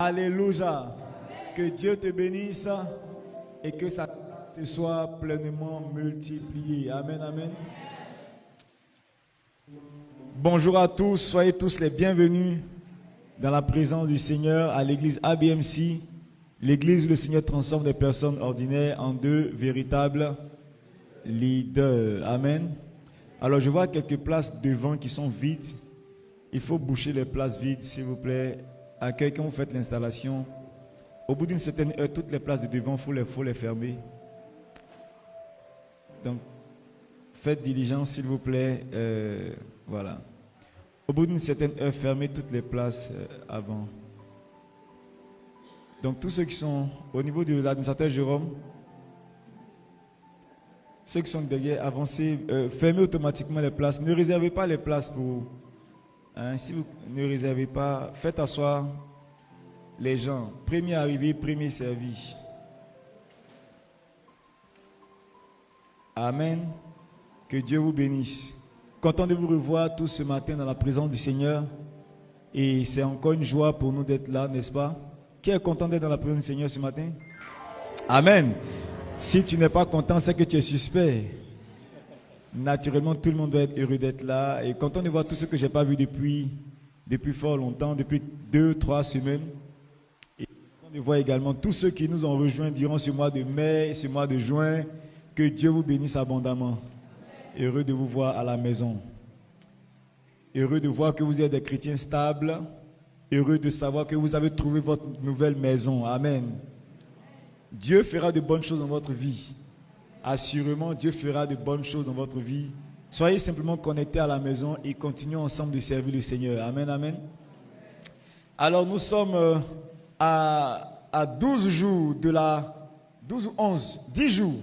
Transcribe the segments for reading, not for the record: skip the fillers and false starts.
Alléluia. Que Dieu te bénisse et que sa grâce te soit pleinement multipliée. Amen, amen. Bonjour à tous, soyez tous les bienvenus dans la présence du Seigneur à l'église ABMC, l'église où le Seigneur transforme des personnes ordinaires en deux véritables leaders. Amen. Alors je vois quelques places devant qui sont vides. Il faut boucher les places vides, s'il vous plaît. À quelqu'un, vous faites l'installation. Au bout d'une certaine heure, toutes les places de devant, il faut les fermer. Donc, faites diligence, s'il vous plaît. Voilà. Au bout d'une certaine heure, fermez toutes les places avant. Donc, tous ceux qui sont au niveau de l'administrateur Jérôme, ceux qui sont derrière, avancez, fermez automatiquement les places. Ne réservez pas les places pour... si vous ne réservez pas, faites asseoir les gens. Premier arrivé, premier servi. Amen. Que Dieu vous bénisse. Content de vous revoir tous ce matin dans la présence du Seigneur. Et c'est encore une joie pour nous d'être là, n'est-ce pas? Qui est content d'être dans la présence du Seigneur ce matin? Amen. Si tu n'es pas content, c'est que tu es suspect. Naturellement, tout le monde doit être heureux d'être là. Et content de voir tout ce que je n'ai pas vu depuis fort longtemps, depuis 2-3 semaines. Et content de voir également tous ceux qui nous ont rejoints durant ce mois de mai, ce mois de juin. Que Dieu vous bénisse abondamment. Heureux de vous voir à la maison. Heureux de voir que vous êtes des chrétiens stables. Heureux de savoir que vous avez trouvé votre nouvelle maison. Amen. Dieu fera de bonnes choses dans votre vie. Assurément, Dieu fera de bonnes choses dans votre vie. Soyez simplement connectés à la maison et continuons ensemble de servir le Seigneur. Amen, amen. Alors, nous sommes à 12 jours de la... 12 ou 11, 10 jours.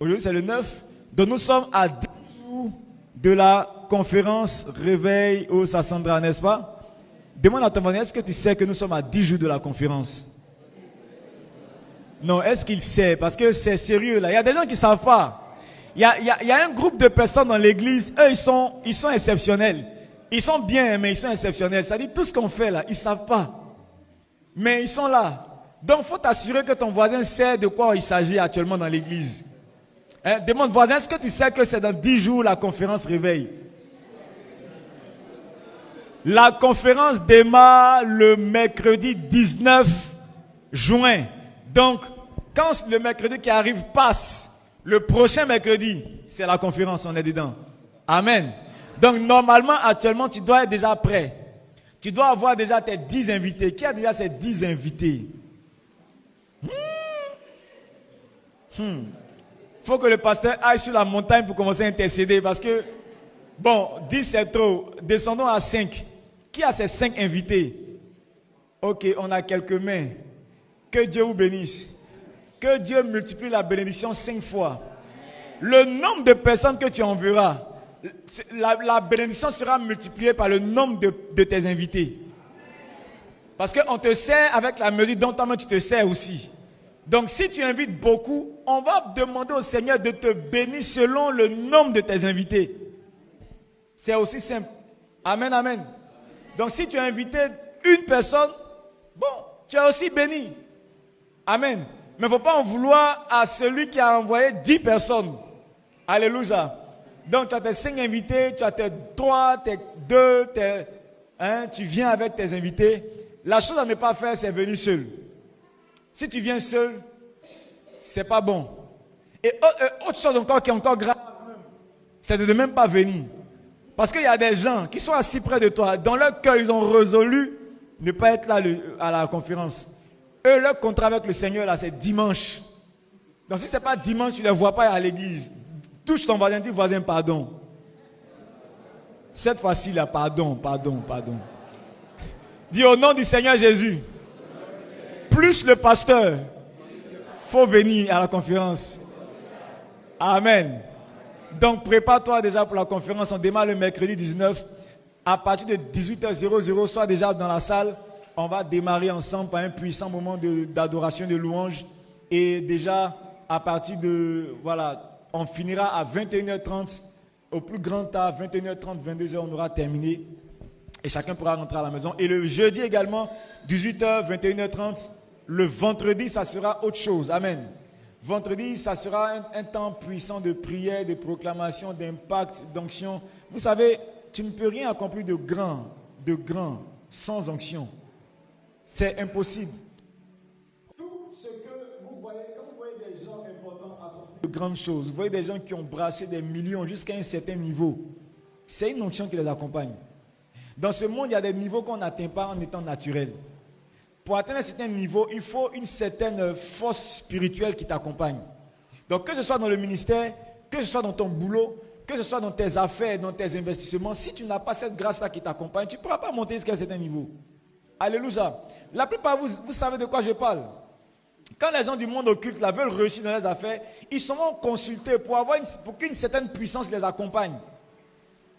Aujourd'hui, c'est le 9. Donc, nous sommes à 10 jours de la conférence Réveil au Sassandra, n'est-ce pas? Demande à ton voisin, est-ce que tu sais que nous sommes à 10 jours de la conférence? Non, est-ce qu'il sait? Parce que c'est sérieux là. Il y a des gens qui ne savent pas. Il y a un groupe de personnes dans l'église, eux, ils sont exceptionnels. Ils sont bien, mais ils sont exceptionnels. C'est-à-dire, tout ce qu'on fait là, ils ne savent pas. Mais ils sont là. Donc, il faut t'assurer que ton voisin sait de quoi il s'agit actuellement dans l'église. Demande, voisin, est-ce que tu sais que c'est dans 10 jours la conférence Réveil? La conférence démarre le mercredi 19 juin. Donc, quand le mercredi qui arrive passe, le prochain mercredi, c'est la conférence, on est dedans. Amen. Donc, normalement, actuellement, tu dois être déjà prêt. Tu dois avoir déjà tes 10 invités. Qui a déjà ces 10 invités? Faut que le pasteur aille sur la montagne pour commencer à intercéder parce que, bon, 10 c'est trop. Descendons à 5. Qui a ces 5 invités? Ok, on a quelques mains. Que Dieu vous bénisse. Que Dieu multiplie la bénédiction 5 fois. Le nombre de personnes que tu enverras, la bénédiction sera multipliée par le nombre de tes invités. Parce qu'on te sert avec la mesure dont toi-même tu te sers aussi. Donc si tu invites beaucoup, on va demander au Seigneur de te bénir selon le nombre de tes invités. C'est aussi simple. Amen, amen. Donc si tu as invité une personne, bon, tu es aussi béni. Amen. Mais il ne faut pas en vouloir à celui qui a envoyé 10 personnes. Alléluia. Donc tu as tes 5 invités, tu as tes 3, tes 2, tu viens avec tes invités. La chose à ne pas faire, c'est venir seul. Si tu viens seul, c'est pas bon. Et autre chose encore qui est encore grave, c'est de ne même pas venir. Parce qu'il y a des gens qui sont assis près de toi. Dans leur cœur, ils ont résolu ne pas être là à la conférence. Eux, leur contrat avec le Seigneur, là, c'est dimanche. Donc si ce n'est pas dimanche, tu ne les vois pas à l'église. Touche ton voisin, dis voisin, pardon. Cette fois-ci, là, pardon. Dis au nom du Seigneur Jésus. Plus le pasteur, faut venir à la conférence. Amen. Donc prépare-toi déjà pour la conférence. On démarre le mercredi 19. À partir de 18h00, sois déjà dans la salle. On va démarrer ensemble par un puissant moment d'adoration, de louange. Et déjà, à partir de... Voilà, on finira à 21h30. Au plus grand tard, 21h30, 22h, on aura terminé. Et chacun pourra rentrer à la maison. Et le jeudi également, 18h, 21h30. Le vendredi, ça sera autre chose. Amen. Vendredi, ça sera un temps puissant de prière, de proclamation, d'impact, d'onction. Vous savez, tu ne peux rien accomplir de grand, sans onction. C'est impossible. Tout ce que vous voyez, quand vous voyez des gens importants accomplir de grandes choses, vous voyez des gens qui ont brassé des millions jusqu'à un certain niveau, c'est une onction qui les accompagne. Dans ce monde, il y a des niveaux qu'on n'atteint pas en étant naturel. Pour atteindre un certain niveau, il faut une certaine force spirituelle qui t'accompagne. Donc, que ce soit dans le ministère, que ce soit dans ton boulot, que ce soit dans tes affaires, dans tes investissements, si tu n'as pas cette grâce-là qui t'accompagne, tu ne pourras pas monter jusqu'à un certain niveau. Alléluia. La plupart, vous savez de quoi je parle. Quand les gens du monde occulte là, veulent réussir dans les affaires, ils sont consultés pour qu'une certaine puissance les accompagne.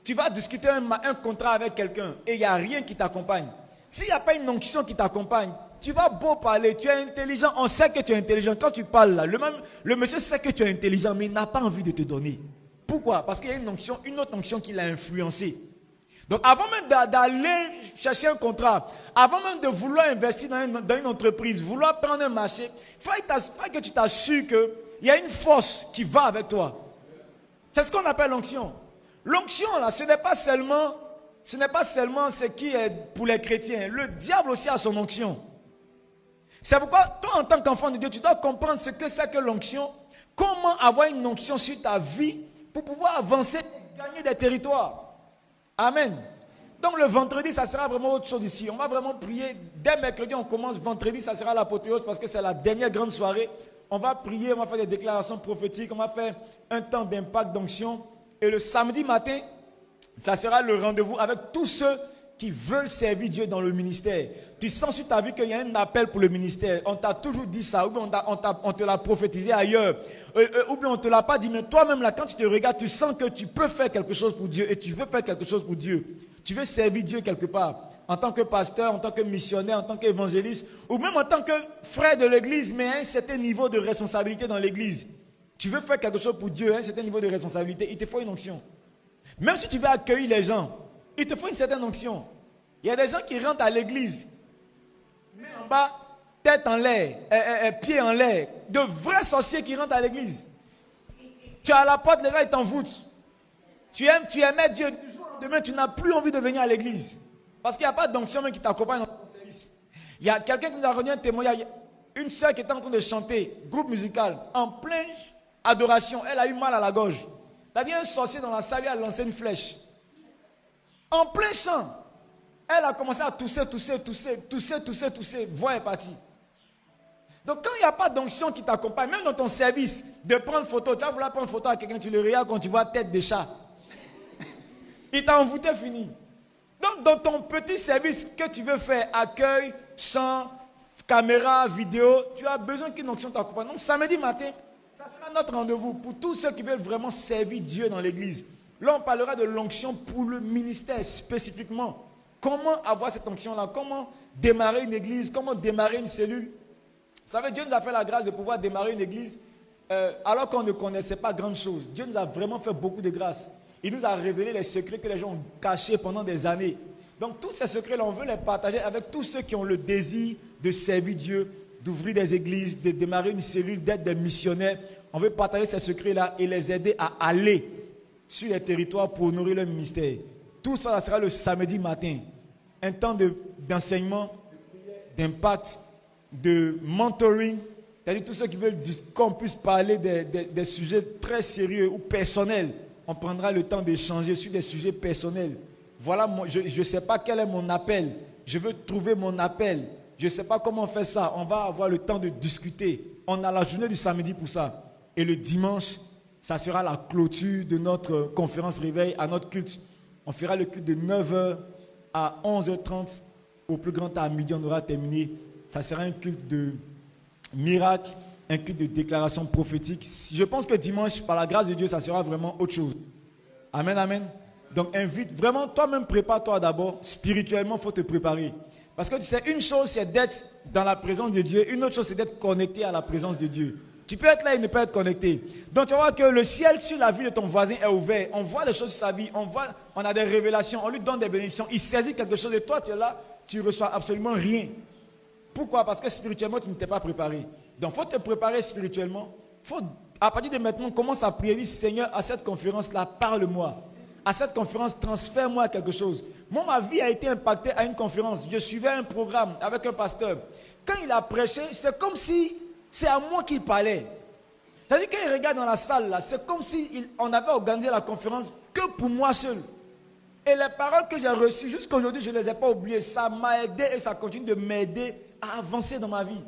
Tu vas discuter un contrat avec quelqu'un et il n'y a rien qui t'accompagne. S'il n'y a pas une onction qui t'accompagne, tu vas beau parler, tu es intelligent, on sait que tu es intelligent. Quand tu parles là, le monsieur sait que tu es intelligent, mais il n'a pas envie de te donner. Pourquoi? Parce qu'il y a une autre onction qui l'a influencé. Donc avant même d'aller chercher un contrat, avant même de vouloir investir dans une entreprise, vouloir prendre un marché, il faut que tu t'assures qu'il y a une force qui va avec toi. C'est ce qu'on appelle l'onction. L'onction, là, ce n'est pas seulement ce qui est pour les chrétiens. Le diable aussi a son onction. C'est pourquoi, toi, en tant qu'enfant de Dieu, tu dois comprendre ce que c'est que l'onction. Comment avoir une onction sur ta vie pour pouvoir avancer et gagner des territoires. Amen. Donc, le vendredi, ça sera vraiment autre chose ici. On va vraiment prier. Dès mercredi, on commence. Vendredi, ça sera l'apothéose parce que c'est la dernière grande soirée. On va prier, on va faire des déclarations prophétiques. On va faire un temps d'impact, d'onction. Et le samedi matin, ça sera le rendez-vous avec tous ceux qui veulent servir Dieu dans le ministère. Tu sens sur ta vie qu'il y a un appel pour le ministère. On t'a toujours dit ça, ou bien on te l'a prophétisé ailleurs. Ou bien on ne te l'a pas dit, mais toi-même là, quand tu te regardes, tu sens que tu peux faire quelque chose pour Dieu et tu veux faire quelque chose pour Dieu. Tu veux servir Dieu quelque part. En tant que pasteur, en tant que missionnaire, en tant qu'évangéliste, ou même en tant que frère de l'église, mais à un certain niveau de responsabilité dans l'église. Tu veux faire quelque chose pour Dieu, à un certain niveau de responsabilité, il te faut une onction. Même si tu veux accueillir les gens, il te faut une certaine onction. Il y a des gens qui rentrent à l'église, main en bas, tête en l'air, pied en l'air. De vrais sorciers qui rentrent à l'église. Tu es à la porte, les gars, ils t'envoûtent. Tu aimais Dieu. Du jour au lendemain, tu n'as plus envie de venir à l'église. Parce qu'il n'y a pas d'onction même qui t'accompagne dans ton service. Il y a quelqu'un qui nous a rendu un témoignage. Une sœur qui était en train de chanter, groupe musical, en pleine adoration. Elle a eu mal à la gorge. C'est-à-dire un sorcier dans la salle lui a lancé une flèche. En plein chant. Elle a commencé à tousser. Voix est partie. Donc quand il n'y a pas d'onction qui t'accompagne, même dans ton service, de prendre photo, tu vas vouloir prendre photo à quelqu'un, tu le regardes quand tu vois tête de chat. Il t'a envoûté, fini. Donc dans ton petit service que tu veux faire, accueil, chant, caméra, vidéo, tu as besoin qu'une onction t'accompagne. Donc samedi matin, ça sera notre rendez-vous pour tous ceux qui veulent vraiment servir Dieu dans l'église. Là, on parlera de l'onction pour le ministère spécifiquement. Comment avoir cette onction-là? Comment démarrer une église? Comment démarrer une cellule? Vous savez, Dieu nous a fait la grâce de pouvoir démarrer une église alors qu'on ne connaissait pas grand chose. Dieu nous a vraiment fait beaucoup de grâce. Il nous a révélé les secrets que les gens ont cachés pendant des années. Donc tous ces secrets-là, on veut les partager avec tous ceux qui ont le désir de servir Dieu, d'ouvrir des églises, de démarrer une cellule, d'être des missionnaires. On veut partager ces secrets-là et les aider à aller sur les territoires pour nourrir leur ministère. Tout ça, ça sera le samedi matin. Un temps d'enseignement, d'impact, de mentoring. C'est-à-dire tous ceux qui veulent qu'on puisse parler des sujets très sérieux ou personnels. On prendra le temps d'échanger sur des sujets personnels. Voilà, je ne sais pas quel est mon appel. Je veux trouver mon appel. Je ne sais pas comment on fait ça. On va avoir le temps de discuter. On a la journée du samedi pour ça. Et le dimanche, ça sera la clôture de notre conférence réveil à notre culte. On fera le culte de 9h à 11h30. Au plus grand à midi, on aura terminé. Ça sera un culte de miracle, un culte de déclaration prophétique. Je pense que dimanche, par la grâce de Dieu, ça sera vraiment autre chose. Amen, amen. Donc invite, vraiment, toi-même prépare-toi d'abord. Spirituellement, il faut te préparer. Parce que tu sais, une chose, c'est d'être dans la présence de Dieu. Une autre chose, c'est d'être connecté à la présence de Dieu. Tu peux être là et ne pas être connecté. Donc tu vas voir que le ciel sur la vie de ton voisin est ouvert. On voit des choses sur sa vie, on a des révélations, on lui donne des bénédictions. Il saisit quelque chose et toi tu es là, tu ne reçois absolument rien. Pourquoi? Parce que spirituellement tu ne t'es pas préparé. Donc il faut te préparer spirituellement. À partir de maintenant, commence à prier. Dis Seigneur, à cette conférence-là, parle-moi. À cette conférence, transfère-moi quelque chose. Moi, ma vie a été impactée à une conférence. Je suivais un programme avec un pasteur. Quand il a prêché, c'est comme si c'est à moi qu'il parlait. C'est-à-dire quand il regarde dans la salle, là, c'est comme si on avait organisé la conférence que pour moi seul. Et les paroles que j'ai reçues jusqu'à aujourd'hui, je ne les ai pas oubliées. Ça m'a aidé et ça continue de m'aider à avancer dans ma vie.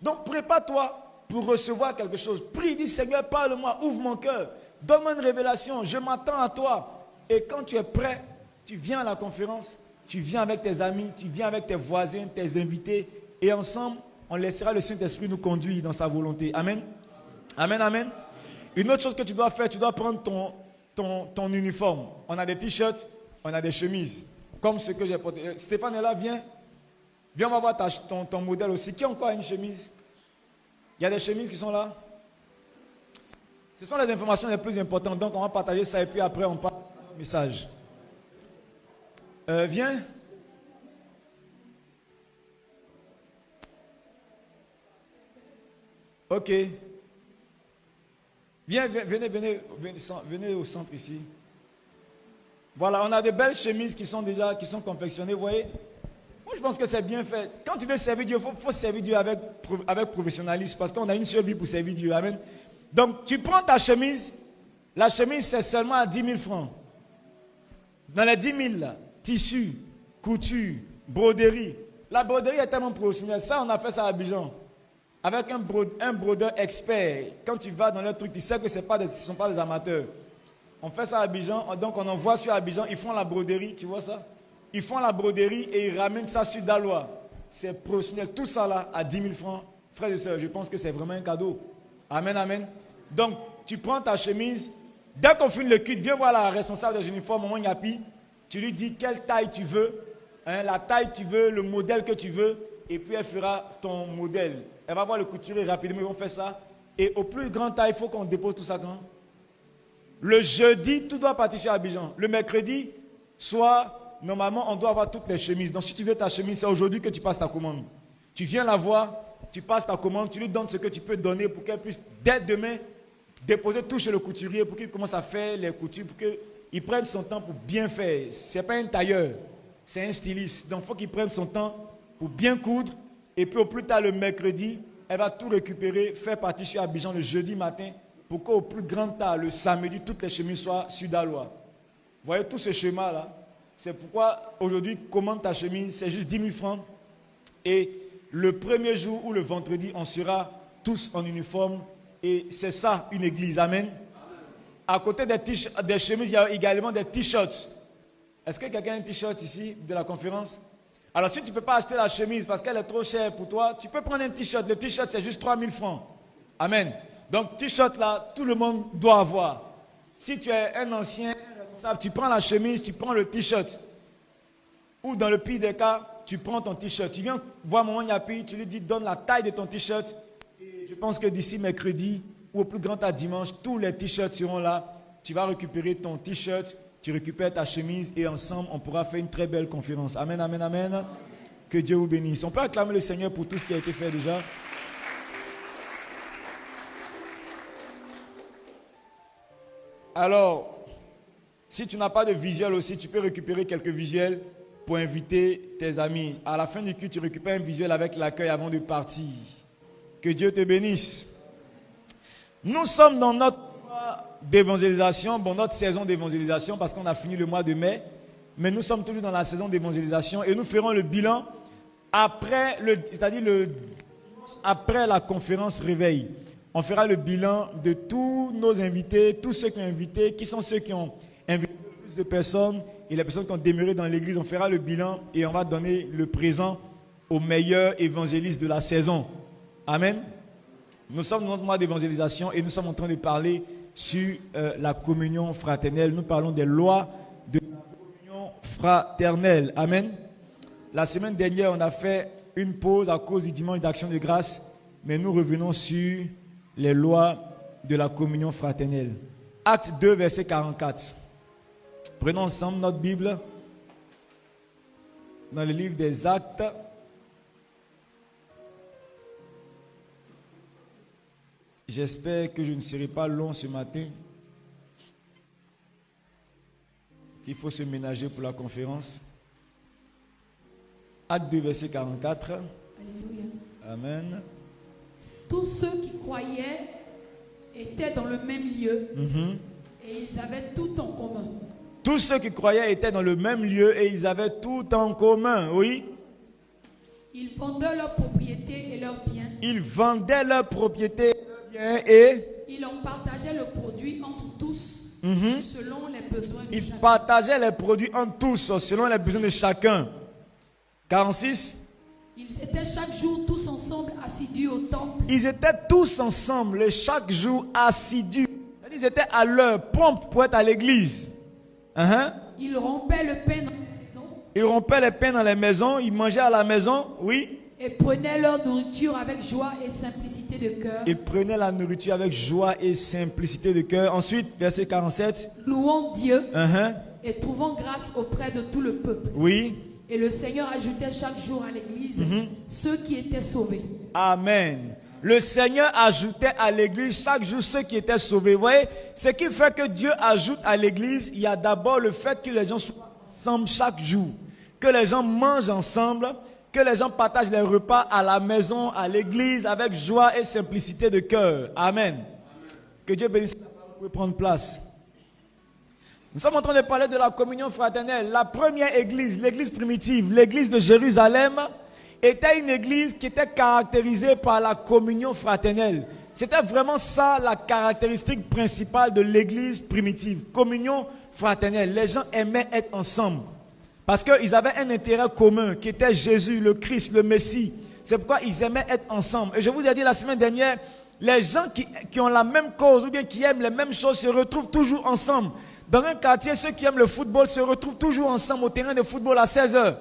Donc prépare-toi pour recevoir quelque chose. Prie, dis Seigneur, parle-moi, ouvre mon cœur. Donne-moi une révélation, je m'attends à toi. Et quand tu es prêt, tu viens à la conférence, tu viens avec tes amis, tu viens avec tes voisins, tes invités. Et ensemble, on laissera le Saint-Esprit nous conduire dans sa volonté. Amen. Amen, amen. Une autre chose que tu dois faire, tu dois prendre ton uniforme. On a des t-shirts, on a des chemises. Comme ce que j'ai porté. Stéphane est là, viens. Viens, on va voir ton modèle aussi. Qui a encore une chemise? Il y a des chemises qui sont là. Ce sont les informations les plus importantes. Donc, on va partager ça et puis après, on passe au message. Viens. Ok. Venez au centre ici. Voilà, on a de belles chemises qui sont confectionnées, vous voyez. Moi, je pense que c'est bien fait. Quand tu veux servir Dieu, il faut servir Dieu avec professionnalisme parce qu'on a une seule vie pour servir Dieu. Amen. Donc, tu prends ta chemise. La chemise, c'est seulement à 10 000 francs. Dans les 10 000, là, tissu, couture, broderie. La broderie est tellement professionnelle. Ça, on a fait ça à Abidjan. Avec un brodeur expert. Quand tu vas dans leur truc, tu sais que ce ne sont pas des amateurs. On fait ça à Abidjan. Donc, on envoie sur Abidjan. Ils font la broderie. Tu vois ça? Ils font la broderie et ils ramènent ça sur Dalois. C'est professionnel. Tout ça là, à 10 000 francs. Frères et sœurs, je pense que c'est vraiment un cadeau. Amen, amen. Donc, tu prends ta chemise. Dès qu'on finit le culte, viens voir la responsable des uniformes, Maman Yapi. Tu lui dis quelle taille tu veux, la taille que tu veux, le modèle que tu veux, et puis elle fera ton modèle. Elle va voir le couturier rapidement, ils vont faire ça. Et au plus grand taille, il faut qu'on dépose tout ça quand? Le jeudi, tout doit partir sur Abidjan. Le mercredi, normalement, on doit avoir toutes les chemises. Donc si tu veux ta chemise, c'est aujourd'hui que tu passes ta commande. Tu viens la voir, tu passes ta commande, tu lui donnes ce que tu peux donner pour qu'elle puisse, dès demain, déposer tout chez le couturier pour qu'il commence à faire les coutures, pour qu'il prenne son temps pour bien faire. Ce n'est pas un tailleur, c'est un styliste. Donc il faut qu'il prenne son temps pour bien coudre. Et puis au plus tard le mercredi, elle va tout récupérer, faire partie sur Abidjan le jeudi matin, pour qu'au plus grand tard, le samedi, toutes les chemises soient sur Dalois. Vous voyez tout ce schéma-là? C'est pourquoi aujourd'hui, commande ta chemise, c'est juste 10 000 francs. Et le premier jour ou le vendredi, on sera tous en uniforme. Et c'est ça, une église. Amen. À côté des chemises, il y a également des t-shirts. Est-ce que quelqu'un a un t-shirt ici de la conférence? Alors, si tu ne peux pas acheter la chemise parce qu'elle est trop chère pour toi, tu peux prendre un t-shirt. Le t-shirt, c'est juste 3 000 francs. Amen. Donc, t-shirt là, tout le monde doit avoir. Si tu es un ancien responsable, tu prends la chemise, tu prends le t-shirt. Ou dans le pire des cas, tu prends ton t-shirt. Tu viens voir Maman Yapi, tu lui dis, donne la taille de ton t-shirt. Et je pense que d'ici mercredi, ou au plus grand tard dimanche, tous les t-shirts seront là. Tu vas récupérer ton t-shirt, tu récupères ta chemise et ensemble, on pourra faire une très belle conférence. Amen, amen, amen. Que Dieu vous bénisse. On peut acclamer le Seigneur pour tout ce qui a été fait déjà. Alors, si tu n'as pas de visuel aussi, tu peux récupérer quelques visuels pour inviter tes amis. À la fin du culte, tu récupères un visuel avec l'accueil avant de partir. Que Dieu te bénisse. Nous sommes dans notre mois d'évangélisation, notre saison d'évangélisation, parce qu'on a fini le mois de mai, mais nous sommes toujours dans la saison d'évangélisation et nous ferons le bilan après après la conférence réveil. On fera le bilan de tous nos invités, tous ceux qui ont invité, qui sont ceux qui ont invité le plus de personnes et les personnes qui ont demeuré dans l'église. On fera le bilan et on va donner le présent aux meilleurs évangélistes de la saison. Amen. Nous sommes dans notre mois d'évangélisation et nous sommes en train de parler sur la communion fraternelle. Nous parlons des lois de la communion fraternelle. Amen. La semaine dernière, on a fait une pause à cause du dimanche d'action de grâce, mais nous revenons sur les lois de la communion fraternelle. Acte 2, verset 44. Prenons ensemble notre Bible dans le livre des Actes. J'espère que je ne serai pas long ce matin. Qu'il faut se ménager pour la conférence. Acte 2, verset 44. Alléluia. Amen. Tous ceux qui croyaient étaient dans le même lieu et ils avaient tout en commun. Tous ceux qui croyaient étaient dans le même lieu et ils avaient tout en commun, oui. Ils vendaient leurs propriétés et leurs biens. Ils vendaient leurs propriétés et leurs biens et Ils en partageaient le produit entre tous selon les besoins de ils chacun. partageaient les produits entre tous selon les besoins de chacun. 46. Ils étaient chaque jour tous ensemble assidus au temple. Ils étaient tous ensemble chaque jour assidus. Ils étaient à l'heure, promptes pour être à l'église. Ils rompaient le pain dans les maisons Ils rompaient les pains dans les maisons, ils mangeaient à la maison, oui. et prenaient leur nourriture avec joie et simplicité de cœur, Ils prenaient la nourriture avec joie et simplicité de cœur. Ensuite, verset 47. louant Dieu Uh-huh. et trouvant grâce auprès de tout le peuple. Oui. Et le Seigneur ajoutait chaque jour à l'église ceux qui étaient sauvés. Amen. Le Seigneur ajoutait à l'église chaque jour ceux qui étaient sauvés. Vous voyez, ce qui fait que Dieu ajoute à l'église, il y a d'abord le fait que les gens soient ensemble chaque jour. Que les gens mangent ensemble, que les gens partagent les repas à la maison, à l'église, avec joie et simplicité de cœur. Amen. Que Dieu bénisse. Vous pouvez prendre place. Nous sommes en train de parler de la communion fraternelle. La première église, l'église primitive, l'église de Jérusalem, était une église qui était caractérisée par la communion fraternelle. C'était vraiment ça la caractéristique principale de l'église primitive. Communion fraternelle. Les gens aimaient être ensemble. Parce qu'ils avaient un intérêt commun qui était Jésus, le Christ, le Messie. C'est pourquoi ils aimaient être ensemble. Et je vous ai dit la semaine dernière, les gens qui ont la même cause ou bien qui aiment les mêmes choses se retrouvent toujours ensemble. Dans un quartier, ceux qui aiment le football se retrouvent toujours ensemble au terrain de football à 16h.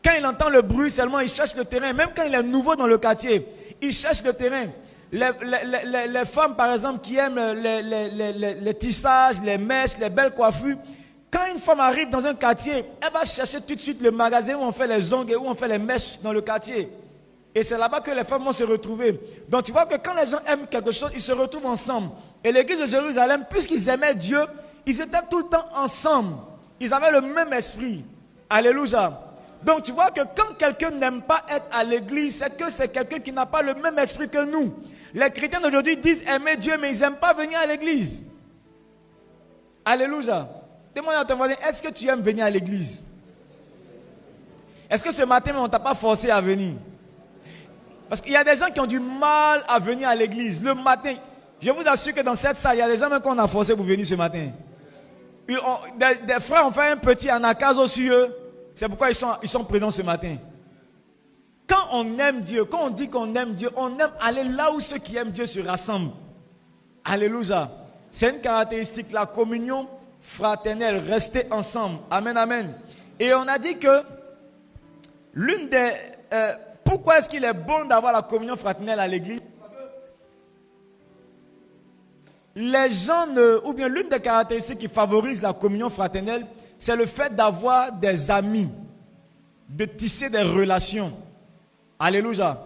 Quand il entend le bruit seulement, il cherche le terrain. Même quand il est nouveau dans le quartier, il cherche le terrain. Les femmes, par exemple, qui aiment les tissages, les mèches, les belles coiffures, quand une femme arrive dans un quartier, elle va chercher tout de suite le magasin où on fait les ongles et où on fait les mèches dans le quartier. Et c'est là-bas que les femmes vont se retrouver. Donc tu vois que quand les gens aiment quelque chose, ils se retrouvent ensemble. Et l'église de Jérusalem, puisqu'ils aimaient Dieu, ils étaient tout le temps ensemble. Ils avaient le même esprit. Alléluia. Donc tu vois que quand quelqu'un n'aime pas être à l'église, c'est que c'est quelqu'un qui n'a pas le même esprit que nous. Les chrétiens d'aujourd'hui disent aimer Dieu, mais ils n'aiment pas venir à l'église. Alléluia. Demande à ton voisin, est-ce que tu aimes venir à l'église? Est-ce que ce matin, on ne t'a pas forcé à venir? Parce qu'il y a des gens qui ont du mal à venir à l'église le matin. Je vous assure que dans cette salle, il y a des gens même qu'on a forcé pour venir ce matin. Des frères ont fait un petit anakazo sur eux. C'est pourquoi ils sont présents ce matin. Quand on aime Dieu, quand on dit qu'on aime Dieu, on aime aller là où ceux qui aiment Dieu se rassemblent. Alléluia. C'est une caractéristique, la communion fraternelle, rester ensemble. Amen, amen. Et on a dit que l'une des... pourquoi est-ce qu'il est bon d'avoir la communion fraternelle à l'église? Les gens ou bien l'une des caractéristiques qui favorise la communion fraternelle, c'est le fait d'avoir des amis, de tisser des relations. Alléluia.